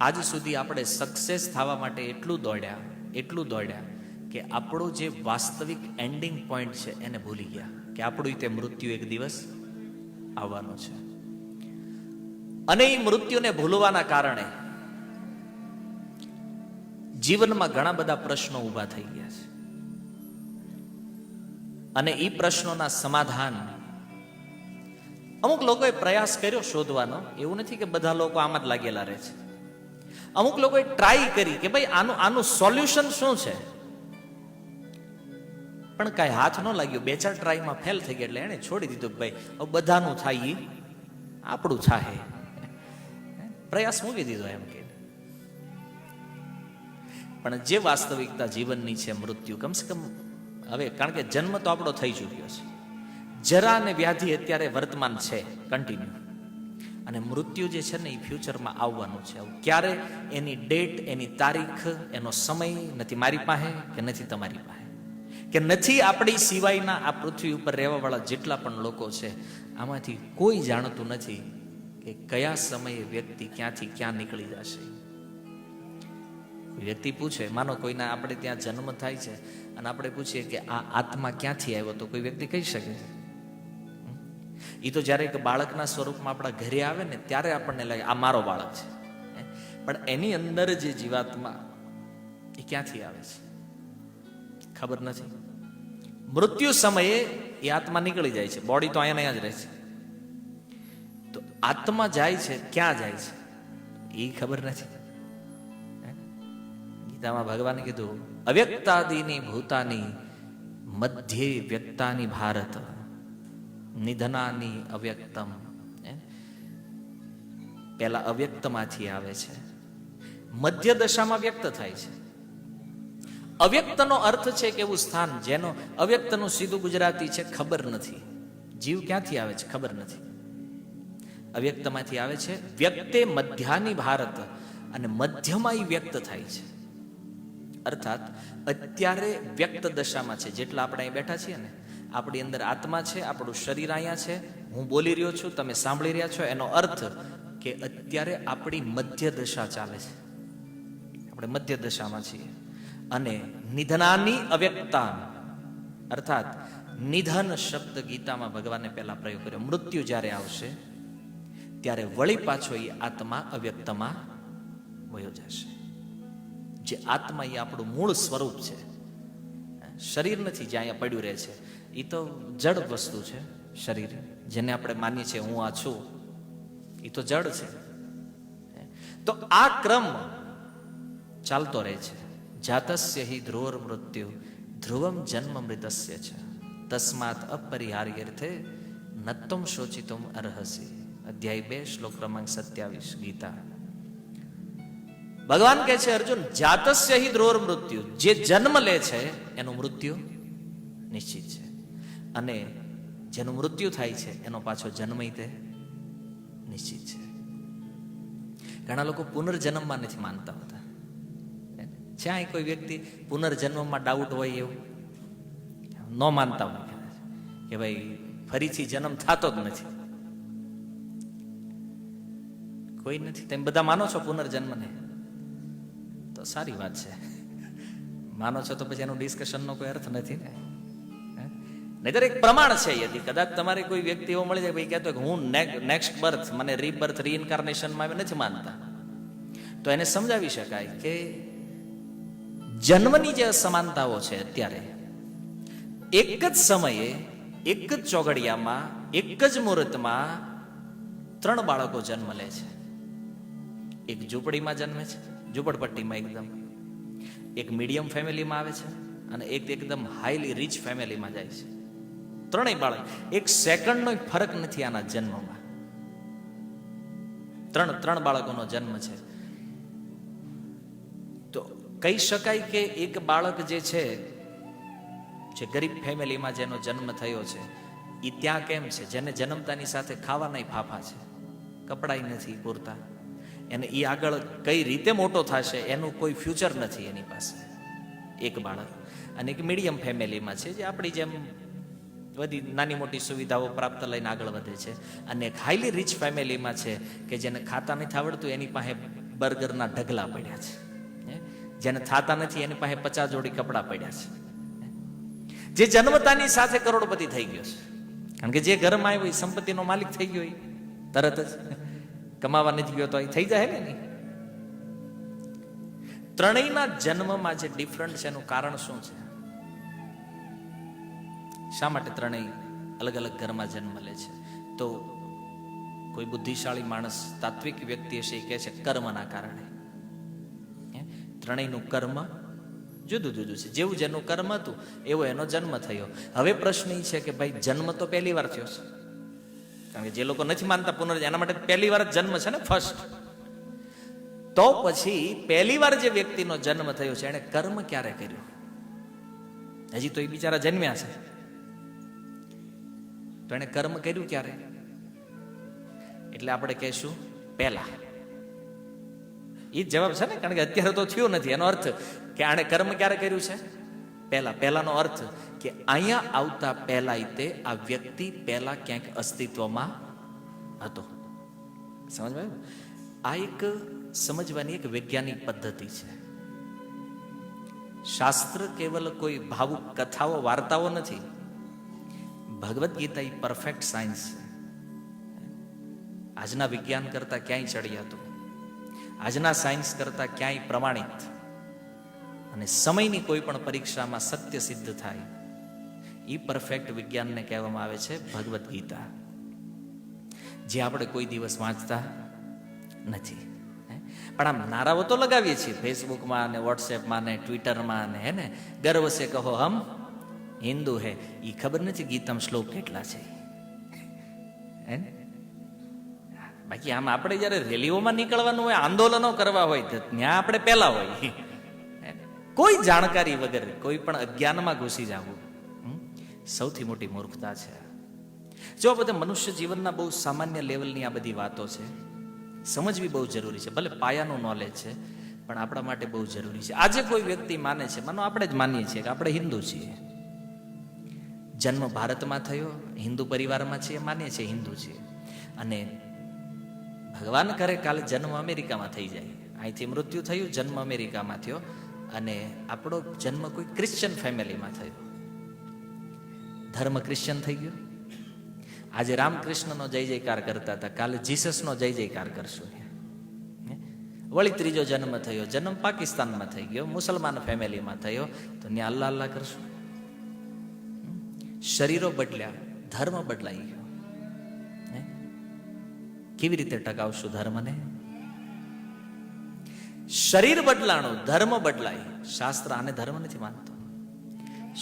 આજ સુધી આપણે સક્સેસ થવા માટે એટલું દોડ્યા કે આપણો જે વાસ્તવિક એન્ડિંગ પોઈન્ટ છે એને ભૂલી ગયા કે આપણું તે મૃત્યુ એક દિવસ આવવાનો છે. અને એ મૃત્યુને ભૂલવાના કારણે જીવનમાં ઘણા બધા પ્રશ્નો ઊભા થઈ ગયા છે. અને એ પ્રશ્નોના સમાધાન અમુક લોકોએ પ્રયાસ કર્યો શોધવાનો. એવું નથી કે બધા લોકો આમ જ લાગેલા રહે છે. અમુક લોકોએ ટ્રાય કરી કે ભાઈ આનું સોલ્યુશન શું છે, પણ કાંઈ હાથ ન લાગ્યો. 2-4 ટ્રાયમાં ફેલ થઈ ગયા એટલે એને છોડી દીધું કે ભાઈ હવે બધાનું થાય એ આપણું થાય, પ્રયાસ મૂકી દીધો એમ કે. પણ જે વાસ્તવિકતા જીવનની છે મૃત્યુ, કમસે કમ હવે, કારણ કે જન્મ તો આપણો થઈ ચૂક્યો છે, જરા અને વ્યાધિ અત્યારે વર્તમાન છે કન્ટિન્યુ, અને મૃત્યુ જે છે ને એ ફ્યુચરમાં આવવાનું છે. ક્યારે એની ડેટ, એની તારીખ, એનો સમય નથી મારી પાસે કે નથી તમારી પાસે, કે નથી આપણી સિવાયના આ પૃથ્વી ઉપર રહેવાવાળા જેટલા પણ લોકો છે, આમાંથી કોઈ જાણતું નથી કે કયા સમયે વ્યક્તિ ક્યાંથી ક્યાં નીકળી જશે. વ્યક્તિ પૂછે, માનો કોઈના આપણે ત્યાં જન્મ થાય છે અને આપણે પૂછીએ કે આ આત્મા ક્યાંથી આવ્યો, તો કોઈ વ્યક્તિ કહી શકે? એ તો જ્યારે એક બાળકના સ્વરૂપમાં આપણા ઘરે આવે ને ત્યારે આપણને લાગે આ મારો બાળક છે, પણ એની અંદર જે જીવાત્મા એ ક્યાંથી આવે છે ખબર નથી. મૃત્યુ સમયે એ આત્મા નીકળી જાય છે, બોડી તો અહીંયા જ રહે છે. તો આત્મા જાય છે, ક્યાં જાય છે એ ખબર નથી. ગીતામાં ભગવાને કીધું, અવ્યક્તાદિની ભૂતાની મધ્યે વ્યક્તાની ભારત નિધનાની અવ્યક્તમ. પેલા અવ્યક્તમાંથી આવે છે, મધ્ય દશામાં વ્યક્ત થાય છે. અવ્યક્તનો અર્થ છે કે એવું સ્થાન જેનો અવ્યક્તનું સીધું ગુજરાતી છે ખબર નથી. જીવ ક્યાંથી આવે છે ખબર નથી. અવ્યક્તમાંથી આવે છે. વ્યક્તે મધ્યાની ભારત, અને મધ્યમાં એ વ્યક્ત થાય છે. અર્થાત અત્યારે વ્યક્ત દશામાં છે. જેટલા આપણે અહીં બેઠા છીએ ને, આપણી અંદર આત્મા છે, આપણું શરીર અહીંયા છે, હું બોલી રહ્યો છું, તમે સાંભળી રહ્યા છો, એનો અર્થ કે અત્યારે આપણી મધ્ય દશા ચાલે છે, આપણે મધ્ય દશામાં છીએ. અને નિધનાની અવ્યક્તા, અર્થાત નિધન શબ્દ ગીતામાં ભગવાને પહેલા પ્રયોગ કર્યો. મૃત્યુ જ્યારે આવશે ત્યારે વળી પાછો એ આત્મા અવ્યક્તમાં વયો જશે. જે આત્મા એ આપણું મૂળ સ્વરૂપ છે, શરીર નથી જે અહીંયા પડ્યું રહે છે, એ તો જડ વસ્તુ છે. શરીર જેને આપણે માનીએ છીએ હું આ છું, એ તો જડ છે. તો આ ક્રમ ચાલતો રહે છે. જાતસ્ય હિ ધ્રુવર મૃત્યુ ધ્રુવમ જન્મ મૃતસ્ય છે તસ્માત અપરિહાર્યર્થે નત્તમ શોચિતુમ અર્હસી. અધ્યાય 2 શ્લોક ક્રમાંક 27 ગીતા. ભગવાન કહે છે અર્જુન, જાતસ્ય હિ ધ્રુવર મૃત્યુ, જે જન્મ લે છે એનું મૃત્યુ નિશ્ચિત છે, અને જેનું મૃત્યુ થાય છે એનો પાછો જન્મ તે નિશ્ચિત છે. ઘણા લોકો પુનર્જન્મમાં નથી માનતા હોતા. જ્યાં કોઈ વ્યક્તિ પુનર્જન્મમાં ડાઉટ હોય એવું ન માનતા હોય કે ભાઈ ફરીથી જન્મ થતો જ નથી, કોઈ નથી. તમે બધા માનો છો પુનર્જન્મને? તો સારી વાત છે. માનો છો તો પછી એનું ડિસ્કશનનો કોઈ અર્થ નથી ને. નહીતર એક પ્રમાણ છે. યદી કદાચ તમારે કોઈ વ્યક્તિ એવો મળી જાય ભાઈ કહેતો કે હું નેક્સ્ટ બર્થ, મને રીબર્થ રીઇન્કાર્નેશનમાં નથી માનતા, તો એને સમજાવી શકાય કે જન્મની જે અસમાનતાઓ છે, અત્યારે એક જ સમયે એક જ ચોઘડિયામાં એક જ મુહૂર્તમાં 3 બાળકો જન્મ લે છે. એક ઝૂંપડીમાં જન્મે છે, ઝૂંપડપટ્ટીમાં એકદમ, એક મીડિયમ ફેમિલીમાં આવે છે, અને એક એકદમ હાઈલી રીચ ફેમિલીમાં જાય છે. 3 બાળક, એક સેકન્ડનો ફરક નથી આના જન્મમાં. 3 બાળકોનો જન્મ છે. તો કહી શકાય કે એક બાળક જે છે, જે ગરીબ ફેમિલીમાં જેનો જન્મ થયો છે, એ ત્યાં કેમ છે? જેને જન્મતાની સાથે ખાવાના ફાફા છે, કપડાય નથી પૂરતા, એને એ આગળ કઈ રીતે મોટો થશે એનું કોઈ ફ્યુચર નથી એની પાસે. એક બાળક. અને એક મીડિયમ ફેમિલીમાં છે, જે આપણી જેમ બધી નાની મોટી સુવિધાઓ પ્રાપ્ત લઈને આગળ વધે છે. અને એક હાઈલી રીચ ફેમિલીમાં છે કે જેને ખાતા નથી આવડતું, એની પાસે બર્ગરના ઢગલા પડ્યા છે. જેને થાતા નથી એની પાસે 50 જોડી કપડા પડ્યા છે. જે જન્મતાની સાથે કરોડપતિ થઈ ગયો છે, કારણ કે જે ઘરમાં આવ્યો એ સંપત્તિનો માલિક થઈ ગયો, તરત જ કમાવા નથી ગયો તો એ થઈ જાય ને. ત્રણેયના જન્મમાં જે ડિફરન્ટ છે એનું કારણ શું છે? શા માટે ત્રણેય અલગ અલગ ઘરમાં જન્મ લે છે? તો કોઈ બુદ્ધિશાળી માણસ, તાત્વિક વ્યક્તિ હશે, એ કહે છે કર્મના કારણે. ત્રણેયનું કર્મ જુદું જુદું છે. જેવું જેનું કર્મ હતું એવો એનો જન્મ થયો. હવે પ્રશ્ન એ છે કે ભાઈ જન્મ તો પહેલી વાર થયો છે, કારણ કે જે લોકો નથી માનતા પુનર્જન્મ, એના માટે પહેલી વાર જ જન્મ છે ને, ફર્સ્ટ. તો પછી પહેલી વાર જે વ્યક્તિનો જન્મ થયો છે, એણે કર્મ ક્યારે કર્યું? હજી તો એ બિચારા જન્મ્યા છે, તો એણે કર્મ કર્યું ક્યારે? એટલે આપણે કહીશું પહેલા. એ જ જવાબ છે ને, કારણ કે અત્યારે તો થયું નથી. એનો અર્થ કે આણે કર્મ ક્યારે કર્યું છે? પહેલા. પહેલાનો અર્થ કે અહીંયા આવતા પહેલા તે આ વ્યક્તિ પહેલા ક્યાંક અસ્તિત્વમાં હતો. સમજમાં આવ્યું? આ એક સમજવાની એક વૈજ્ઞાનિક પદ્ધતિ છે. શાસ્ત્ર કેવલ કોઈ ભાવુક કથાઓ, વાર્તાઓ નથી. ભગવદ્ ગીતા એ પરફેક્ટ સાયન્સ છે. આજના વિજ્ઞાન કરતા ક્યાંય ચડી હતું, આજના સાયન્સ કરતા ક્યાંય પ્રમાણિત, અને સમયની કોઈ પણ પરીક્ષામાં સત્ય સિદ્ધ થાય એ પરફેક્ટ વિજ્ઞાનને કહેવામાં આવે છે ભગવદ્ ગીતા, જે આપણે કોઈ દિવસ વાંચતા નથી. પણ આમ નારાઓ તો લગાવીએ છીએ ફેસબુકમાં ને વોટ્સએપમાં ને ટ્વિટરમાં ને, હે ને, ગર્વ સે કહો હમ હિન્દુ હે. એ ખબર નથી ગીતામાં શ્લોક કેટલા છે, હે ને? બાકી આમ આપણે જયારે રેલીઓમાં નીકળવાનું હોય, આંદોલનો કરવા હોય, ત્યાં આપણે પહેલા હોય. કોઈ જાણકારી વગર કોઈ પણ અજ્ઞાનમાં ઘૂસી જવું સૌથી મોટી મૂર્ખતા છે. જો બધા મનુષ્ય જીવનના બહુ સામાન્ય લેવલની આ બધી વાતો છે, સમજવી બહુ જરૂરી છે. ભલે પાયાનું નોલેજ છે, પણ આપણા માટે બહુ જરૂરી છે. આજે કોઈ વ્યક્તિ માને છે, માનો આપણે જ માનીએ છીએ કે આપણે હિન્દુ છીએ, જન્મ ભારતમાં થયો, હિન્દુ પરિવારમાં છીએ, માનીએ છીએ હિન્દુ છીએ, અને ભગવાન કરે કાલે જન્મ અમેરિકામાં થઈ જાય, અહીંથી મૃત્યુ થયું, જન્મ અમેરિકામાં થયો, અને આપણો જન્મ કોઈ ક્રિશ્ચિયન ફેમિલીમાં થયો, ધર્મ ક્રિશ્ચિયન થઈ ગયો. આજે રામકૃષ્ણનો જય જયકાર કરતા હતા, કાલે જીસસનો જય જયકાર કરશું. વળી ત્રીજો જન્મ થયો, જન્મ પાકિસ્તાનમાં થઈ ગયો, મુસલમાન ફેમિલીમાં થયો, તો ત્યાં અલ્લાહ અલ્લાહ કરશું. શરીરો બદલ્યા, ધર્મ બદલાઈ ગયો. કેવી રીતે ટકાવશું ધર્મને? શરીર બદલાણું, ધર્મ બદલાય. શાસ્ત્ર આને ધર્મ નથી માનતો.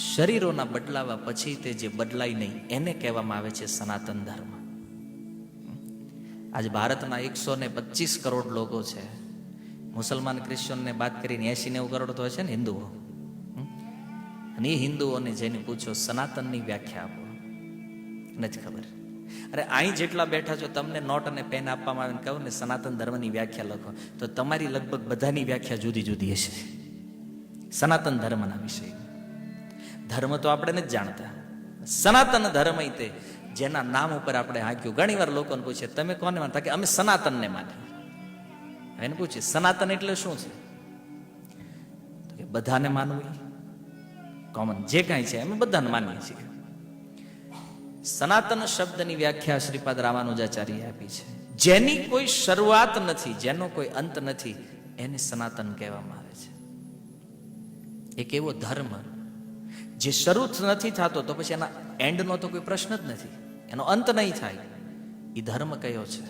શરીરોના બદલાવા પછી તે જે બદલાય નહીં એને કહેવામાં આવે છે સનાતન ધર્મ. આજ ભારતના 125 કરોડ લોકો છે. મુસલમાન ક્રિશ્ચનને બાદ કરીને 80-90 કરોડ તો હશે ને હિન્દુઓ. અને એ હિન્દુઓને જઈને પૂછો સનાતનની વ્યાખ્યા આપો, નથી ખબર. અરે અહીં જેટલા બેઠા છો તમને નોટ અને પેન આપવામાં આવે, કહું ને સનાતન ધર્મની વ્યાખ્યા લખો, તો તમારી લગભગ બધાની વ્યાખ્યા જુદી જુદી હશે સનાતન ધર્મના વિષય. ધર્મ તો આપણે નથી જાણતા. સનાતન ધર્મ તે જેના નામ ઉપર આપણે હાંક્યું. ઘણી વાર લોકોને પૂછે તમે કોને માનતા? કે અમે સનાતનને માનીએ. એને પૂછીએ સનાતન એટલે શું છે? તો કે બધાને માનવું, કોમન જે કાંઈ છે અમે બધાને માનીએ છીએ. સનાતન શબ્દની વ્યાખ્યા શ્રીપાદ રામાનુજાચાર્ય આપી છે. જેની કોઈ શરૂઆત નથી, જેનો કોઈ અંત નથી, એને સનાતન કહેવામાં આવે છે. એક એવો ધર્મ જે શરૂ નથી થતો, તો પછી એના એન્ડનો તો કોઈ પ્રશ્ન જ નથી, એનો અંત નહીં થાય. એ ધર્મ કયો છે?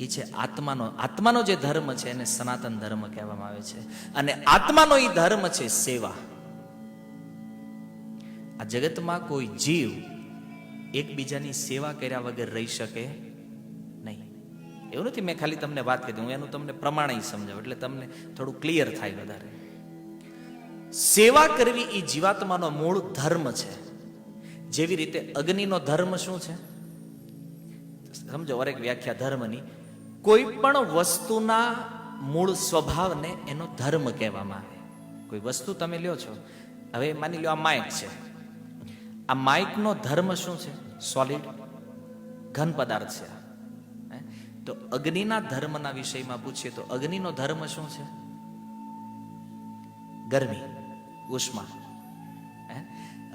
એ છે આત્માનો. આત્માનો જે ધર્મ છે એને સનાતન ધર્મ કહેવામાં આવે છે. અને આત્માનો એ ધર્મ છે સેવા. આ જગતમાં કોઈ જીવ એકબીજાની સેવા કર્યા વગર રહી શકે નહીં. એવું નથી મેં ખાલી તમને વાત કરી, હું એનું તમને પ્રમાણ સમજાવું એટલે તમને થોડું ક્લિયર થાય વધારે. સેવા કરવી એ જીવાત્માનો મૂળ ધર્મ છે. જેવી રીતે અગ્નિનો ધર્મ શું છે સમજો, એક વ્યાખ્યા ધર્મની. કોઈ પણ વસ્તુના મૂળ સ્વભાવને એનો ધર્મ કહેવામાં આવે. કોઈ વસ્તુ તમે લ્યો છો, હવે માની લો આ માઇક છે. આ માઇકનો ધર્મ શું છે? સોલિડ, ઘન પદાર્થ છે. તો અગ્નિના ધર્મના વિષયમાં પૂછીએ તો અગ્નિનો ધર્મ શું છે? ગરમી, ઉષ્મા.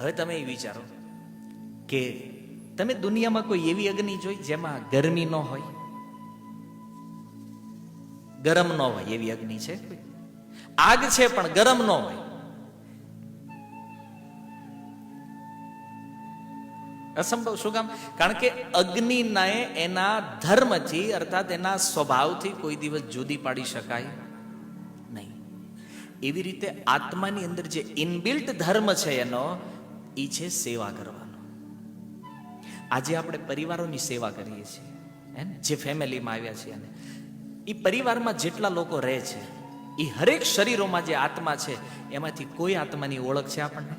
હવે તમે એ વિચારો કે તમે દુનિયામાં કોઈ એવી અગ્નિ જોઈ જેમાં ગરમી ન હોય, ગરમ ન હોય એવી અગ્નિ છે? આગ છે પણ ગરમ ન હોય. અસંભવ. શું કામ? કારણ કે અગ્નિને એના ધર્મથી અર્થાત એના સ્વભાવથી કોઈ દિવસ જુદી પાડી શકાય નહીં. એવી રીતે આત્માની અંદર જે ઇનબિલ્ટ ધર્મ છે એનો એ છે સેવા કરવાનો. આજે આપણે પરિવારોની સેવા કરીએ છીએ, જે ફેમિલીમાં આવ્યા છીએ, અને એ પરિવારમાં જેટલા લોકો રહે છે એ હરેક શરીરોમાં જે આત્મા છે એમાંથી કોઈ આત્માની ઓળખ છે આપણને?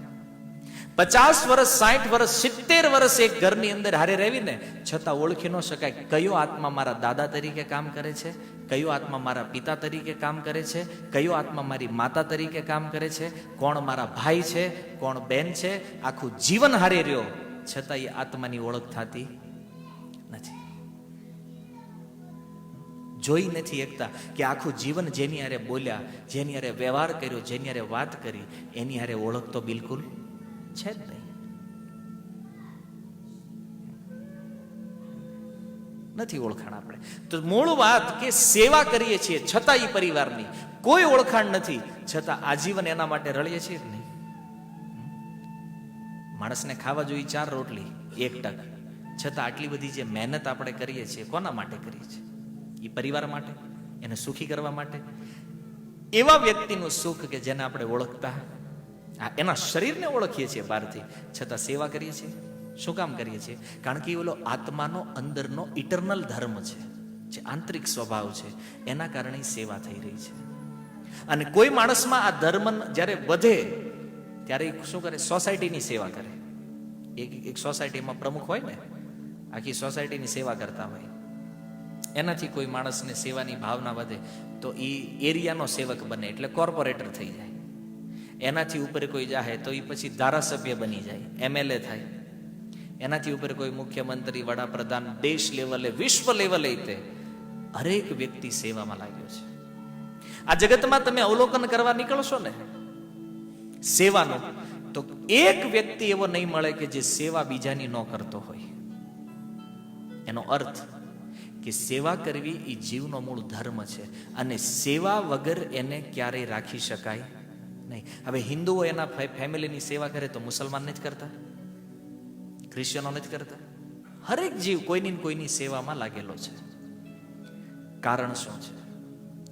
50 વર્ષ, 60 વર્ષ, 70 વર્ષ એક ઘરની અંદર હારે રહેવીને છતાં ઓળખી ન શકાય કયો આત્મા મારા દાદા તરીકે કામ કરે છે, કયો આત્મા મારા પિતા તરીકે કામ કરે છે, કયો આત્મા મારી માતા તરીકે કામ કરે છે, કોણ મારા ભાઈ છે, કોણ બેન છે. આખું જીવન હારે રહ્યો છતાં એ આત્માની ઓળખ થતી નથી. જોઈ નથી એકતા કે આખું જીવન જેની હારે બોલ્યા, જેની હારે વ્યવહાર કર્યો, જેની હારે વાત કરી, એની હારે ઓળખ તો બિલકુલ છે જ નહીં. નથી ઓળખાણ. આપણે તો મૂળ વાત કે સેવા કરીએ છીએ છતાં એ પરિવારની કોઈ ઓળખાણ નથી, છતાં આજીવન એના માટે રળીએ છીએ જ નહીં. માણસને ખાવા જોઈએ 4 રોટલી 1 ટક, છતાં આટલી બધી જે મહેનત આપણે કરીએ છીએ કોના માટે કરીએ છીએ? એ પરિવાર માટે, એને સુખી કરવા માટે. એવા વ્યક્તિનું સુખ કે જેને આપણે ઓળખતા, એના શરીરને ઓળખીએ છીએ બહારથી, છતાં સેવા કરીએ છીએ. શું કામ કરીએ છીએ? કારણ કે એ ઓલો આત્માનો અંદરનો ઇટરનલ ધર્મ છે, જે આંતરિક સ્વભાવ છે, એના કારણે સેવા થઈ રહી છે. અને કોઈ માણસમાં આ ધર્મ જ્યારે વધે ત્યારે શું કરે? સોસાયટીની સેવા કરે. એક સોસાયટીમાં પ્રમુખ હોય ને, આખી સોસાયટીની સેવા કરતા હોય, એનાથી કોઈ માણસને સેવાની ભાવના વધે તો એ એરિયાનો સેવક બને એટલે કોર્પોરેટર થઈ જાય. એનાથી ઉપર કોઈ જાહે તો એ પછી ધારાસભ્ય બની જાય, MLA થાય. એનાથી ઉપર કોઈ મુખ્યમંત્રી, વડાપ્રધાન, દેશ લેવલે, વિશ્વ લેવલે, તે હરેક વ્યક્તિ સેવામાં લાગ્યો છે. આ જગતમાં તમે અવલોકન કરવા નીકળશો ને સેવાનો, તો એક વ્યક્તિ એવો નહીં મળે કે જે સેવા બીજાની ન કરતો હોય. એનો અર્થ કે સેવા કરવી એ જીવનો મૂળ ધર્મ છે, અને સેવા વગર એને ક્યારેય રાખી શકાય નહીં. હવે હિન્દુઓ એના ફેમિલીની સેવા કરે તો મુસલમાન નથી કરતા, ક્રિશ્ચનો નથી કરતા. હરેક જીવ કોઈની કોઈની સેવામાં લાગેલો છે. કારણ શું છે?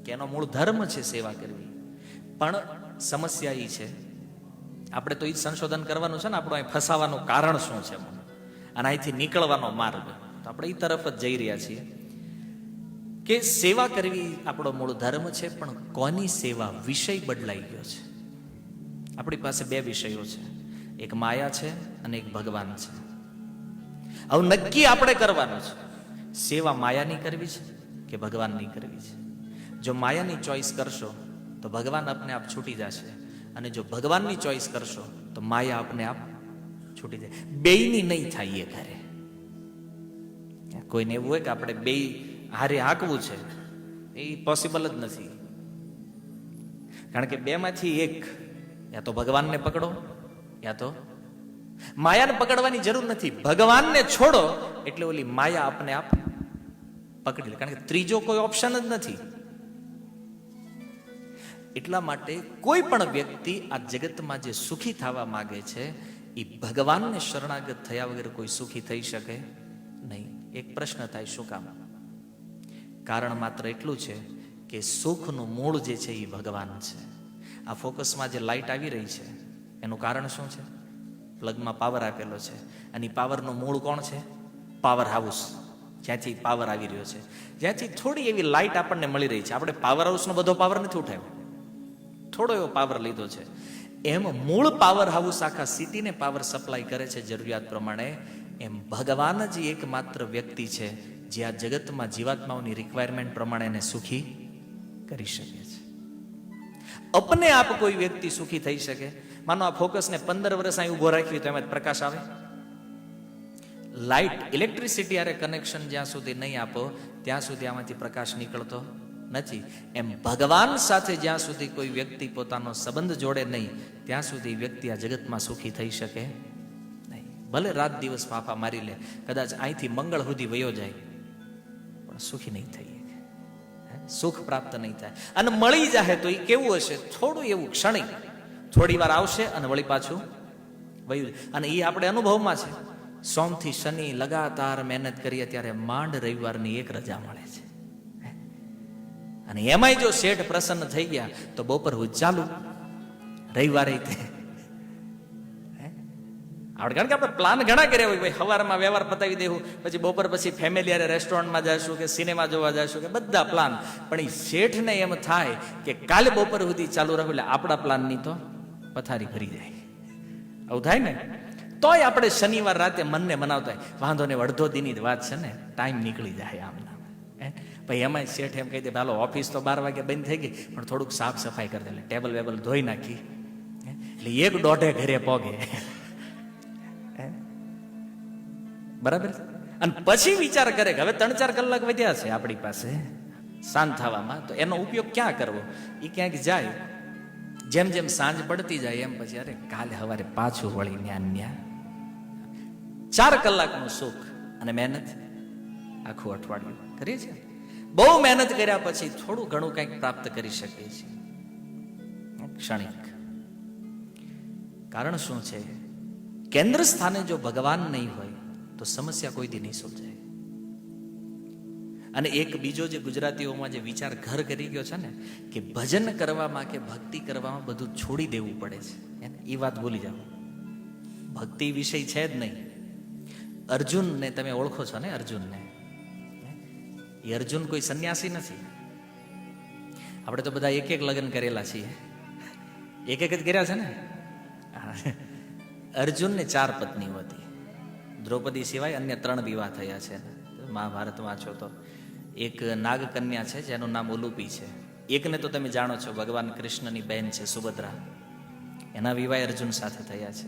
કે એનો મૂળ ધર્મ છે સેવા કરવી. પણ સમસ્યા એ છે, આપણે તો એ જ સંશોધન કરવાનું છે ને, આપણું અહીં ફસાવાનું કારણ શું છે અને અહીંથી નીકળવાનો માર્ગ. તો આપણે એ તરફ જ જઈ રહ્યા છીએ કે સેવા કરવી આપણો મૂળ ધર્મ છે, પણ કોની સેવા? વિષય બદલાઈ ગયો છે. આપણી પાસે બે વિષયો છે, એક માયા છે અને એક ભગવાન છે. હવે નક્કી આપણે કરવાનું છે, સેવા માયાની કરવી છે કે ભગવાનની કરવી છે. જો માયાની ચોઈસ કરશો તો ભગવાન આપને આપ છૂટી જશે, અને જો ભગવાનની ચોઈસ કરશો તો માયા આપને આપ છૂટી જાય. બેયની નહીં થાય એ ઘરે. કોઈને એવું હોય કે આપણે બે હારે હાંકવું છે, એ પોસિબલ જ નથી. કારણ કે બેમાંથી એક, યા તો ભગવાનને પકડો યા તો માયાને પકડવાની જરૂર નથી. ભગવાનને છોડો એટલે ઓલી માયા આપને આપ પકડી લે, કારણ કે ત્રીજો કોઈ ઓપ્શન જ નથી. એટલા માટે કોઈ પણ વ્યક્તિ આ જગતમાં જે સુખી થવા માંગે છે એ ભગવાનને શરણાગત થયા વગર કોઈ સુખી થઈ શકે નહીં. એક પ્રશ્ન થાય, શું કામ? કારણ માત્ર એટલું છે કે સુખનું મૂળ જે છે એ ભગવાન છે. આ ફોકસમાં જે લાઇટ આવી રહી છે એનું કારણ શું છે? પ્લગમાં પાવર આપેલો છે, અને પાવરનું મૂળ કોણ છે? પાવર હાઉસ, જ્યાંથી પાવર આવી રહ્યો છે, જ્યાંથી થોડી એવી લાઇટ આપણને મળી રહી છે. આપણે પાવર હાઉસનો બધો પાવર નથી ઉઠાવ્યો, થોડો એવો પાવર લીધો છે. એમ મૂળ પાવર હાઉસ આખા સિટીને પાવર સપ્લાય કરે છે જરૂરિયાત પ્રમાણે. એમ ભગવાન જ એકમાત્ર વ્યક્તિ છે જે આ જગતમાં જીવાત્માઓની રિક્વાયરમેન્ટ પ્રમાણે એને સુખી કરી શકે છે. અપને આપ કોઈ વ્યક્તિ સુખી થઈ શકે? માનો આ ફોકસને 15 વર્ષ અહીં ઉભો રાખ્યું તો એમાં પ્રકાશ આવે? લાઇટ, ઇલેક્ટ્રિસિટી આરે કનેક્શન જ્યાં સુધી નહીં આપો ત્યાં સુધી આમાંથી પ્રકાશ નીકળતો નથી. એમ ભગવાન સાથે જ્યાં સુધી કોઈ વ્યક્તિ પોતાનો સંબંધ જોડે નહીં ત્યાં સુધી વ્યક્તિ આ જગતમાં સુખી થઈ શકે નહીં. ભલે રાત દિવસ ફાફા મારી લે, કદાચ અહીંથી મંગળ સુધી વયો જાય, પણ સુખી નહીં થઈ, સુખ પ્રાપ્ત નહીં થાય. અને મળી જાય તો એ કેવું હશે? થોડું એવું ક્ષણિક, થોડી વાર આવશે અને વળી પાછું વયું. અને એ આપણે અનુભવમાં છે. સોમથી શનિ લગાતાર મહેનત કરીએ ત્યારે માંડ રવિવારની એક રજા મળે છે, અને એમાંય જો શેઠ પ્રસન્ન થઈ ગયા તો બપોર હું ચાલુ રવિવારે આપણે. કારણ કે આપણે પ્લાન ઘણા કર્યા હોય, ભાઈ સવારમાં વ્યવહાર પતાવી દેવું, પછી બપોર પછી ફેમિલી આરે રેસ્ટોરન્ટમાં જઈશું કે સિનેમા જોવા જઈશું કે બધા પ્લાન. પણ એ શેઠને એમ થાય કે કાલે બપોર સુધી ચાલુ રાખવું, એટલે આપણા પ્લાનની તો પથારી ભરી જાય. આવું થાય ને? તોય આપણે શનિવાર રાતે મનને મનાવતા હોય, વાંધો ને, અડધો દીની જ વાત છે ને, ટાઈમ નીકળી જાય આમ. ભાઈ એમાં શેઠ એમ કહી દે, હાલો ઓફિસ તો 12 વાગે બંધ થઈ ગઈ, પણ થોડુંક સાફ સફાઈ કરી દે, એટલે ટેબલ વેબલ ધોઈ નાખી, એટલે 1-1.5 ઘરે પોગે. બરાબર? અને પછી વિચાર કરે કે હવે 3-4 કલાક વધ્યા છે આપણી પાસે શાંત થવામાં, તો એનો ઉપયોગ ક્યાં કરવો? એ ક્યાંક જાય, જેમ જેમ સાંજ પડતી જાય એમ પછી અરે કાલે સવારે પાછું વળી ન્યા 4 કલાકનું સુખ અને મહેનત આખું અઠવાડિયું કરીએ છીએ. બહુ મહેનત કર્યા પછી થોડું ઘણું કંઈક પ્રાપ્ત કરી શકીએ છીએ, ક્ષણિક. કારણ શું છે? કેન્દ્ર સ્થાને જો ભગવાન નહીં હોય તો સમસ્યા કોઈ દી નહીં સુલઝાય. અને એક બીજો જે ગુજરાતીઓમાં જે વિચાર ઘર કરી ગયો છે ને, કે ભજન કરવામાં કે ભક્તિ કરવામાં બધું છોડી દેવું પડે છે, એ વાત ભૂલી જાઓ. ભક્તિ વિષય છે જ નહીં. અર્જુનને તમે ઓળખો છો ને? અર્જુનને, એ અર્જુન કોઈ સંન્યાસી નથી. આપણે તો બધા એક લગ્ન કરેલા છીએ, એક જ કર્યા છે ને. અર્જુનને 4 પત્નીઓ હતી, દ્રૌપદી સિવાય અન્ય 3 વિવાહ થયા છે. મહાભારતમાં છો તો એક નાગકન્યા છે જેનું નામ ઉલુપી છે. એકને તો તમે જાણો છો, ભગવાન કૃષ્ણની બહેન છે સુભદ્રા, એના વિવાહ અર્જુન સાથે થયા છે.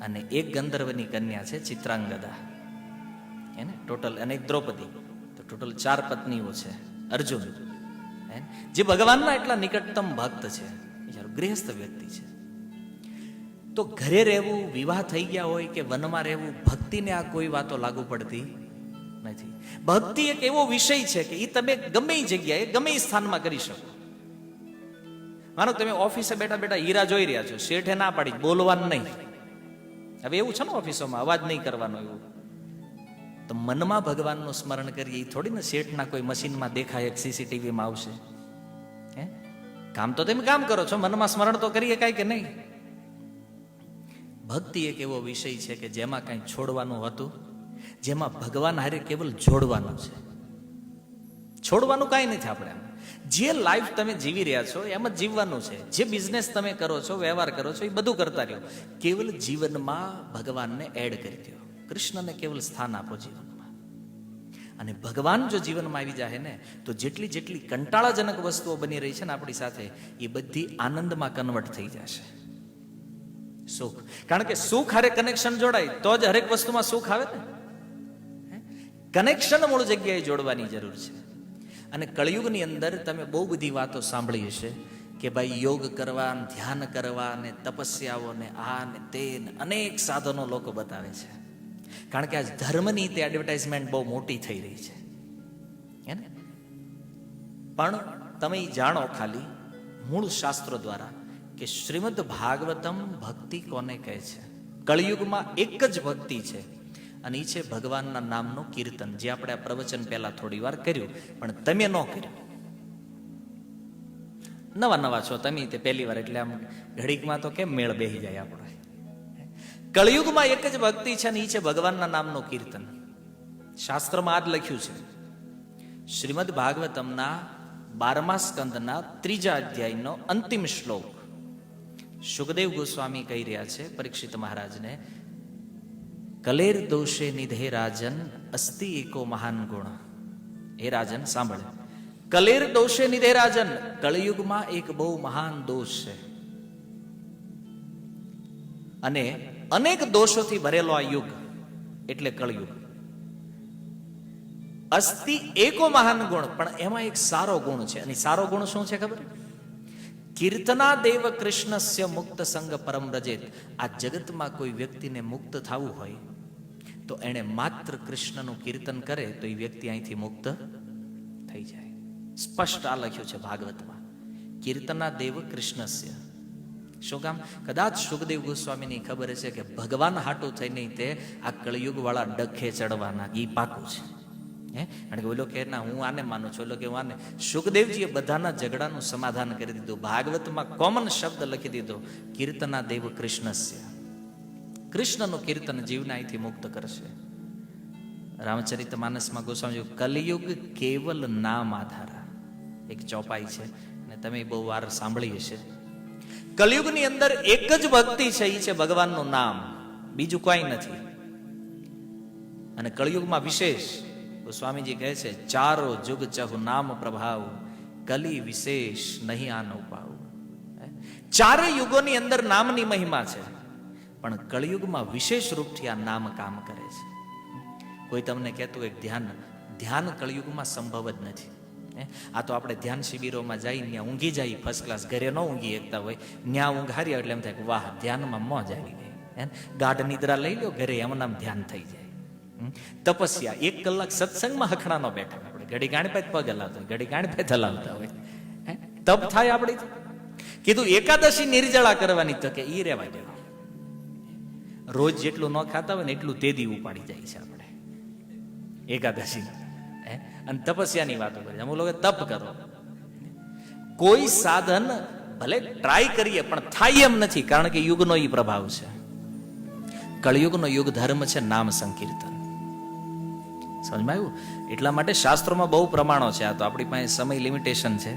અને એક ગંધર્વની કન્યા છે ચિત્રાંગદા, એને ટોટલ, અને એક દ્રૌપદી, તો ટોટલ 4 પત્નીઓ છે અર્જુન, જે ભગવાનના એટલા નિકટતમ ભક્ત છે, ગૃહસ્થ વ્યક્તિ છે. તો ઘરે રહેવું, વિવાહ થઈ ગયા હોય કે વનમાં રહેવું, ભક્તિને આ કોઈ વાતો લાગુ પડતી નથી. ભક્તિ એક એવો વિષય છે કે એ તમે ગમે એ જગ્યાએ ગમે એ સ્થાનમાં કરી શકો. માનો તમે ઓફિસે બેઠા બેઠા હીરા જોઈ રહ્યા છો, શેઠે ના પાડી બોલવાનું નહીં. હવે એવું છે ને ઓફિસોમાં અવાજ નહીં કરવાનો, એવું તો મનમાં ભગવાનનું સ્મરણ કરીએ એ થોડી ને શેઠના કોઈ મશીનમાં દેખાય, સીસીટીવીમાં આવશે. હે, કામ તો તમે કામ કરો છો, મનમાં સ્મરણ તો કરીએ કાંઈ કે નહીં. ભક્તિ એક એવો વિષય છે કે જેમાં કાંઈ છોડવાનું હતું, જેમાં ભગવાન હારે કેવલ જોડવાનું છે. છોડવાનું કાંઈ નથી. આપણે જે લાઈફ તમે જીવી રહ્યા છો એમ જ જીવવાનું છે. જે બિઝનેસ તમે કરો છો, વ્યવહાર કરો છો, એ બધું કરતા રહ્યો. કેવલ જીવનમાં ભગવાનને એડ કરી દો, કૃષ્ણને કેવલ સ્થાન આપો જીવનમાં. અને ભગવાન જો જીવનમાં આવી જાય ને તો જેટલી જેટલી કંટાળાજનક વસ્તુઓ બની રહી છે ને આપણી સાથે, એ બધી આનંદમાં કન્વર્ટ થઈ જશે. સુખ, કારણ કે સુખ હારે કનેક્શન જોડાય તો જ હરેક વસ્તુમાં સુખ આવે ને. કનેક્શન મૂળ જગ્યાએ જોડવાની જરૂર છે. અને કળિયુગની અંદર તમે બહુ બધી વાતો સાંભળી હશે કે ભાઈ યોગ કરવા, ધ્યાન કરવા, ને તપસ્યાઓ ને આ ને તે અનેક સાધનો લોકો બતાવે છે. કારણ કે આજ ધર્મની તે એડવર્ટાઇઝમેન્ટ બહુ મોટી થઈ રહી છે, હે ને. પણ તમે જાણો ખાલી મૂળ શાસ્ત્રો દ્વારા કે શ્રીમદ ભાગવતમ ભક્તિ કોને કહે છે? કળિયુગમાં એક જ ભક્તિ છે, અને એ છે ભગવાનના નામનું કીર્તન, જે આપણે આ પ્રવચન પહેલા થોડી વાર કર્યું, પણ તમે ન કર્યું. નવા નવા છો તમે, તે પહેલી વાર, એટલે આમ ઘડીકમાં તો કેમ મેળ બેસી જાય આપણો. કળિયુગમાં એક જ ભક્તિ છે, અને એ છે ભગવાનના નામનું કીર્તન. શાસ્ત્રમાં આ જ લખ્યું છે. શ્રીમદ ભાગવતમના 12મા સ્કંદના 3જા અધ્યાયનો અંતિમ શ્લોક સુખદેવ ગોસ્વામી કહી રહ્યા છે પરીક્ષિત મહારાજને, કલેર દોષે નિધે રાજન અસ્તિ એકો મહાન ગુણ. હે રાજન સાંભળે, કલેર દોષે નિધે રાજન, કળિયુગમાં એક બહુ મહાન દોષ છે, અને અનેક દોષોથી ભરેલો આ યુગ એટલે કળિયુગ. અસ્તિ એકો મહાન ગુણ, પણ એમાં એક સારો ગુણ છે. અને સારો ગુણ શું છે ખબર? કીર્તના દેવ કૃષ્ણસ્ય મુક્ત સંગ પરમ રજેત. આ જગતમાં કોઈ વ્યક્તિને મુક્ત થવું હોય તો એણે માત્ર કૃષ્ણનું કીર્તન કરે તો એ વ્યક્તિ અહીંથી મુક્ત થઈ જાય. સ્પષ્ટ આ લખ્યું છે ભાગવતમાં, કીર્તના દેવ કૃષ્ણસ્ય. શું કામ? કદાચ સુખદેવ ગોસ્વામીની ખબર છે કે ભગવાન હાટું થઈને તે આ કળિયુગ વાળા ડખે ચડવાના, એ પાકું છે. કારણ કે ઓલો કે ના હું આને માનું છું, ઓલો કે હું આને. સુખદેવજીએ બધાના ઝઘડાનું સમાધાન કરી દીધું. ભાગવતમાં કોમન શબ્દ લખી દીધો, કીર્તના દેવ કૃષ્ણસ્ય. કૃષ્ણનું કીર્તન જીવને અહીંથી મુક્ત કરશે. રામચરિત માનસમાં ગોસ્વામી કલિયુગ કેવલ નામ આધારા એક ચોપાઈ છે, અને તમે બહુ વાર સાંભળી હશે. કલિયુગની અંદર એક જ ભક્તિ છે, એ છે ભગવાનનું નામ, બીજું કોઈ નથી. અને કળિયુગમાં વિશેષ સ્વામીજી કહે છે, ચારો જુગ ચહુ નામ પ્રભાવ, કલી વિશેષ નહીં આનો પાવ. ચારે યુગોની અંદર નામની મહિમા છે, પણ કળિયુગમાં વિશેષ રૂપથી આ નામ કામ કરે છે. કોઈ તમને કહેતું એક ધ્યાન કળિયુગમાં સંભવ જ નથી. આ તો આપણે ધ્યાન શિબિરોમાં જઈ ત્યાં ઊંઘી જાય ફર્સ્ટ ક્લાસ, ઘરે ન ઊંઘી એકતા હોય, ત્યાં ઊંઘ હારી એટલે એમ થાય કે વાહ ધ્યાનમાં મોજ આવી ગઈ. ગાઢ નિદ્રા લઈ લો ઘરે, એમનામ ધ્યાન થઈ જાય. તપસ્યા 1 કલાક સત્સંગમાં હખણા ન બેઠા, આપણે ઘડી ગાણી પાસે પગ હલાવતા હોય, ઘડી ગાણી પાસે હલાવતા હોય. તપ થાય આપણી. કીધું એકાદશી નિર્જળા કરવાની તો કે ઈ રેવા દેવા. રોજ જેટલું ન ખાતા હોય ને એટલું તેદી ઉપાડી જાય છે આપણે એકાદશી. અને તપસ્યાની વાતો કરી, અમુક લોકો તપ કરો. કોઈ સાધન ભલે ટ્રાય કરીએ પણ થાય એમ નથી, કારણ કે યુગનો ઈ પ્રભાવ છે. કળિયુગનો યુગ ધર્મ છે નામ સંકીર્તન. સમજમાં આવ્યું? એટલા માટે શાસ્ત્રોમાં બહુ પ્રમાણો છે. આ તો આપણી પાસે સમય લિમિટેશન છે,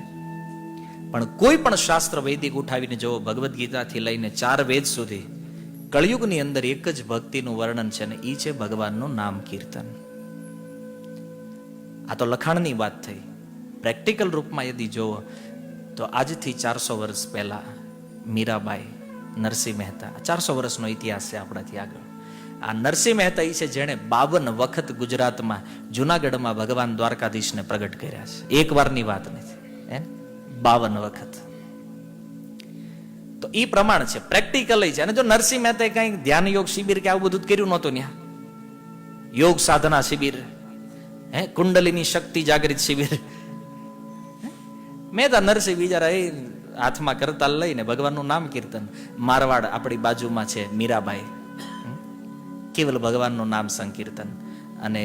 પણ કોઈ પણ શાસ્ત્ર વૈદિક ઉઠાવીને જોવો, ભગવદ્ ગીતાથી લઈને 4 વેદ સુધી, કળિયુગની અંદર એક જ ભક્તિનું વર્ણન છે, ને એ છે ભગવાનનું નામ કીર્તન. આ તો લખાણની વાત થઈ. પ્રેક્ટિકલ રૂપમાં યદી જોવો તો આજથી 400 વર્ષ પહેલા મીરાબાઈ, નરસિંહ મહેતા, 400 વર્ષનો ઇતિહાસ છે આપણાથી આગળ. આ નરસિંહ મહેતા એ છે જેણે 52 વખત ગુજરાતમાં જુનાગઢમાં ભગવાન દ્વારકાધીશને પ્રગટ કર્યા છે. એક વારની વાત નથી, 52 વખત. તો એ પ્રમાણ છે, પ્રેક્ટિકલ છે. અને જો નરસિંહ મહેતાએ કઈ ધ્યાન યોગ શિબિર કે આવું બધું કર્યું નહોતું, ત્યાં યોગ સાધના શિબિર કુંડલીની શક્તિ જાગૃત શિબિર. મહેતા નરસિંહ બિચારા એ હાથમાં કરતાલ લઈને ભગવાનનું નામ કીર્તન. મારવાડ આપણી બાજુમાં છે મીરાબાઈ, કેવલ ભગવાનનું નામ સંકીર્તન. અને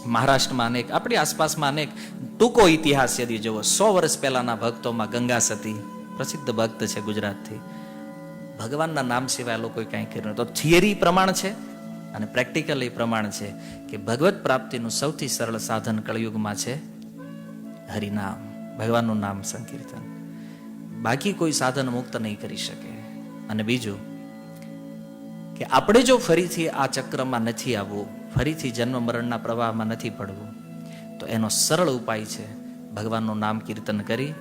મહારાષ્ટ્રમાં અનેક, આપણી આસપાસમાં અનેક. ટૂંકો ઇતિહાસ યદી જુઓ, 100 વર્ષ પહેલાના ભક્તોમાં ગંગા સતી પ્રસિદ્ધ ભક્ત છે ગુજરાતથી. ભગવાનના નામ સિવાય લોકોએ કાંઈ કર્યું. તો થિયરી પ્રમાણ છે અને પ્રેક્ટિકલ એ પ્રમાણ છે કે ભગવત પ્રાપ્તિનું સૌથી સરળ સાધન કળયુગમાં છે હરિનામ, ભગવાનનું નામ સંકીર્તન. બાકી કોઈ સાધન મુક્ત નહીં કરી શકે. અને બીજું કે આપણે જો ફરીથી આ ચક્રમાં નથી આવવું, ફરીથી જન્મ મરણના પ્રવાહમાં નથી પડવું, તો એનો સરળ ઉપાય છે ભગવાનનું નામ કીર્તન કરી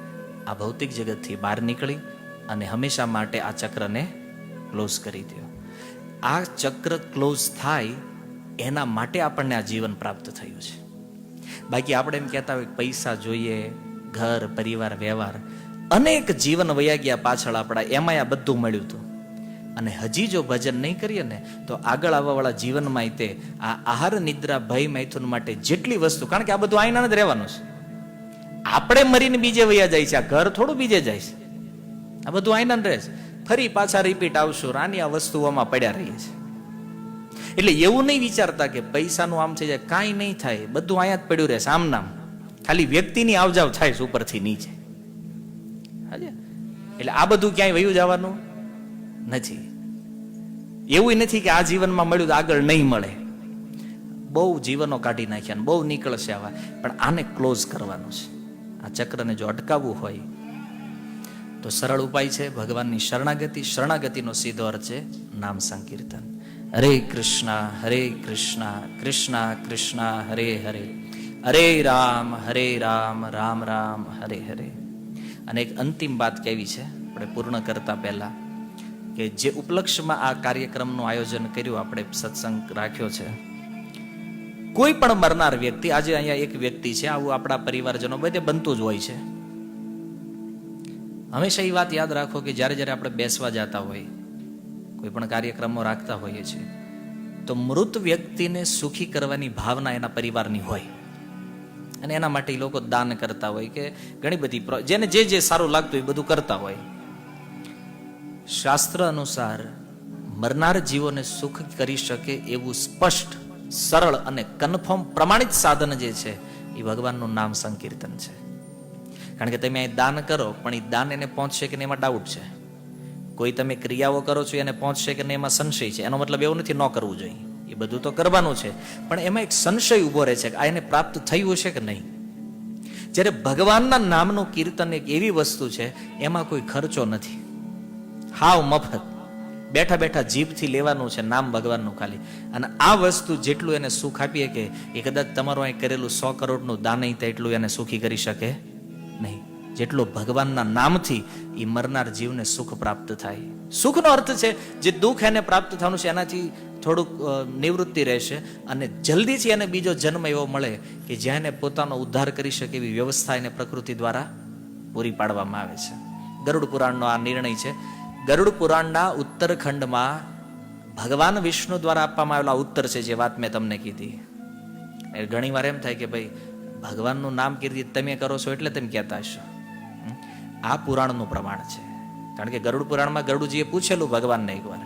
આ ભૌતિક જગતથી બહાર નીકળી અને હંમેશા માટે આ ચક્રને ક્લોઝ કરી દો. આ ચક્ર ક્લોઝ થાય એના માટે આપણને આ જીવન પ્રાપ્ત થયું છે. બાકી આપણે એમ કહેતા હોય પૈસા જોઈએ, ઘર, પરિવાર, વ્યવહાર, અનેક જીવન વયા ગયા પાછળ આપણા, એમાંય આ બધું મળ્યું હતું. અને હજી જો ભજન નહીં કરીએ ને તો આગળ આવવાવાળા જીવનમાં તે આ આહાર, નિદ્રા, ભય, મૈથુન માટે જેટલી વસ્તુ, કારણ કે આ બધું આઈના જ રહેવાનું છે. આપણે મરીને બીજે વયા જાય છે, આ ઘર થોડું બીજે જાય છે, આ બધું આઈના જ રહે છે. ફરી પાછા રિપીટ આવશું, રાની આ વસ્તુઓમાં પડ્યા રહીએ છે. એટલે એવું નહીં વિચારતા કે પૈસાનું આમ થઈ જાય, કાંઈ નહીં થાય, બધું અહીંયા જ પડ્યું રહેશે આમ નામ, ખાલી વ્યક્તિની આવજાવ થાય છે ઉપરથી નીચે. એટલે આ બધું ક્યાંય વયું જવાનું નથી. એવું નથી કે આ જીવનમાં મળ્યું તો આગળ નહીં મળે. બહુ જીવનો કાઢી નાખ્યા, બહુ નીકળશે આવા, પણ આને ક્લોઝ કરવાનું છે. આ ચક્રને જો અટકાવવું હોય તો સરળ ઉપાય છે ભગવાનની શરણાગતિ. શરણાગતિનો સીધો અર્થ છે નામ સંકીર્તન. હરે કૃષ્ણ કૃષ્ણ કૃષ્ણ હરે હરે, હરે રામ રામ રામ હરે હરે. અને એક અંતિમ વાત કેવી છે આપણે પૂર્ણ કરતા પહેલા, કે જે ઉપલક્ષમાં આ કાર્યક્રમનું આયોજન કર્યું, આપણે સત્સંગ રાખ્યો છે, કોઈ પણ મરનાર વ્યક્તિ, આજે અહીંયા એક વ્યક્તિ છે, આવું આપણા પરિવારજનો બધે બનતું જ હોય છે. હંમેશા એ વાત યાદ રાખો કે જ્યારે જ્યારે આપણે બેસવા જતા હોય, કોઈ પણ કાર્યક્રમો રાખતા હોઈએ છીએ, તો મૃત વ્યક્તિને સુખી કરવાની ભાવના એના પરિવારની હોય. અને એના માટે એ લોકો દાન કરતા હોય કે ઘણી બધી, જેને જે સારું લાગતું એ બધું કરતા હોય. શાસ્ત્ર અનુસાર મરનાર જીવોને સુખ કરી શકે એવું સ્પષ્ટ, સરળ અને કન્ફર્મ પ્રમાણિત સાધન જે છે એ ભગવાનનું નામ સંકીર્તન છે. કારણ કે તમે અહીં દાન કરો, પણ એ દાન એને પહોંચશે કે નહીં એમાં ડાઉટ છે. કોઈ તમે ક્રિયાઓ કરો છો એને પહોંચશે કે નહીં એમાં સંશય છે. એનો મતલબ એવું નથી ન કરવું જોઈએ, એ બધું તો કરવાનું છે, પણ એમાં એક સંશય ઉભો રહે છે કે આ એને પ્રાપ્ત થયું છે કે નહીં. જ્યારે ભગવાનના નામનું કીર્તન એક એવી વસ્તુ છે એમાં કોઈ ખર્ચો નથી, હાવ મફત, બેઠા બેઠા જીભથી લેવાનું છે નામ ભગવાનનું ખાલી. અને આ વસ્તુ જેટલું એને સુખ આપીએ કે એ કદાચ તમારું અહીં કરેલું 100 કરોડનું દાન નહીં થાય એટલું એને સુખી કરી શકે નહીં, જેટલું ભગવાનના નામથી એ મરનાર જીવને સુખ પ્રાપ્ત થાય. સુખનો અર્થ છે જે દુઃખ એને પ્રાપ્ત થવાનું છે એનાથી થોડુંક નિવૃત્તિ રહેશે, અને જલ્દીથી એને બીજો જન્મ એવો મળે કે જ્યાં એને પોતાનો ઉદ્ધાર કરી શકે એવી વ્યવસ્થા એને પ્રકૃતિ દ્વારા પૂરી પાડવામાં આવે છે. ગરુડ પુરાણનો આ નિર્ણય છે. ગરુડ પુરાણના ઉત્તરખંડમાં ભગવાન વિષ્ણુ દ્વારા આપવામાં આવેલા ઉત્તર છે, જે વાત મેં તમને કીધી. ઘણી વાર એમ થાય કે ભાઈ ભગવાનનું નામ કીર્તિ તમે કરો છો એટલે તમે કહેતા હશો. આ પુરાણનું પ્રમાણ છે. કારણ કે ગરુડ પુરાણમાં ગરુડજીએ પૂછેલું ભગવાનને એકવાર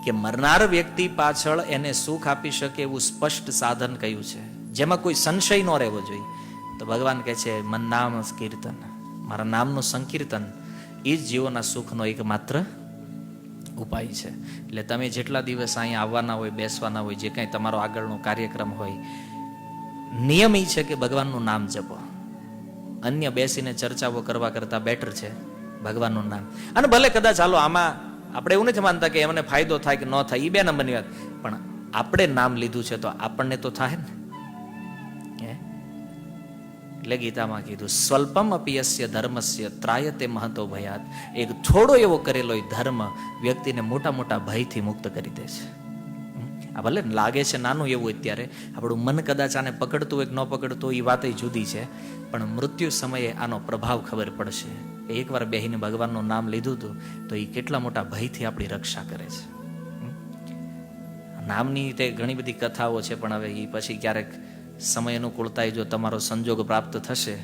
કે મરનાર વ્યક્તિ પાછળ એને સુખ આપી શકે એવું સ્પષ્ટ સાધન કયું છે, જેમાં કોઈ સંશય ન રહેવો જોઈએ. તો ભગવાન કહે છે મન નામ કીર્તન, મારા નામનું સંકીર્તન એ જ જીવોના સુખનો એકમાત્ર ઉપાય છે. એટલે તમે જેટલા દિવસ અહીંયા આવવાના હોય, બેસવાના હોય, જે કાંઈ તમારો આગળનો કાર્યક્રમ હોય, નિયમ એ છે કે ભગવાનનું નામ જપો. અન્ય બેસીને ચર્ચાઓ કરવા કરતા બેટર છે ભગવાનનું નામ. અને ભલે કદાચ ચાલો આમાં આપણે એવું નથી માનતા કે એમને ફાયદો થાય કે ન થાય, એ બે નંબરની વાત, પણ આપણે નામ લીધું છે તો આપણને તો થાય ને. એટલે ગીતામાં કીધું સ્વલ્પમ અપિયસ્ય ધર્મસ્ય ત્રાયતે મહતો ભયાત. એક થોડો એવો કરેલો ધર્મ વ્યક્તિને મોટા મોટા ભયથી મુક્ત કરી દે છે. આ ભલે લાગે છે નાનું એવું અત્યારે, આપણું મન કદાચ આને પકડતું હોય કે ન પકડતું હોય એ વાત જુદી છે, પણ મૃત્યુ સમયે આનો પ્રભાવ ખબર પડશે. એકવાર બેહીને ભગવાનનું નામ લીધું હતું તો એ કેટલા મોટા ભયથી આપણી રક્ષા કરે છે. નામની તે ઘણી બધી કથાઓ છે, પણ હવે એ પછી ક્યારેક સમય અનુકૂળતાએ જો તમારો સંજોગ પ્રાપ્ત થશે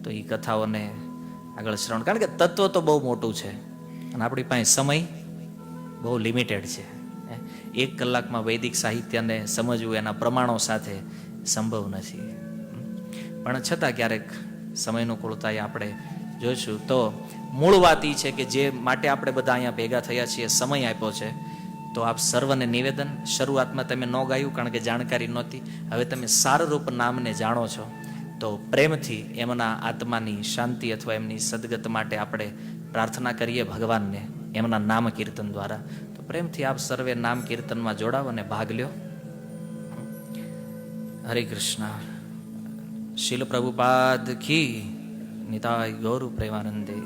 તો એ કથાઓને આગળ શ્રવણ, કારણ કે તત્વ તો બહુ મોટું છે અને આપણી પાસે સમય બહુ લિમિટેડ છે. 1 કલાકમાં વૈદિક સાહિત્યને સમજવું એના પ્રમાણો સાથે સંભવ નથી. પણ છતાં ક્યારેક સમય અનુકૂળતાએ આપણે જોઈશું. તો મૂળ વાત એ છે કે જે માટે આપણે બધા અહીંયા ભેગા થયા છીએ, સમય આપ્યો છે, તો આપ સર્વને નિવેદન, શરૂઆતમાં તમે ન ગાયું કારણ કે જાણકારી નહોતી, હવે તમે સારરૂપ નામને જાણો છો, તો પ્રેમથી એમના આત્માની શાંતિ અથવા એમની સદગત માટે આપણે પ્રાર્થના કરીએ ભગવાનને એમના નામ કીર્તન દ્વારા. તો પ્રેમથી આપ સર્વે નામ કીર્તનમાં જોડાવ અને ભાગ લ્યો. હરે કૃષ્ણ. શીલ પ્રભુપાદ કી નિતાય ગૌર પ્રેમાનંદે.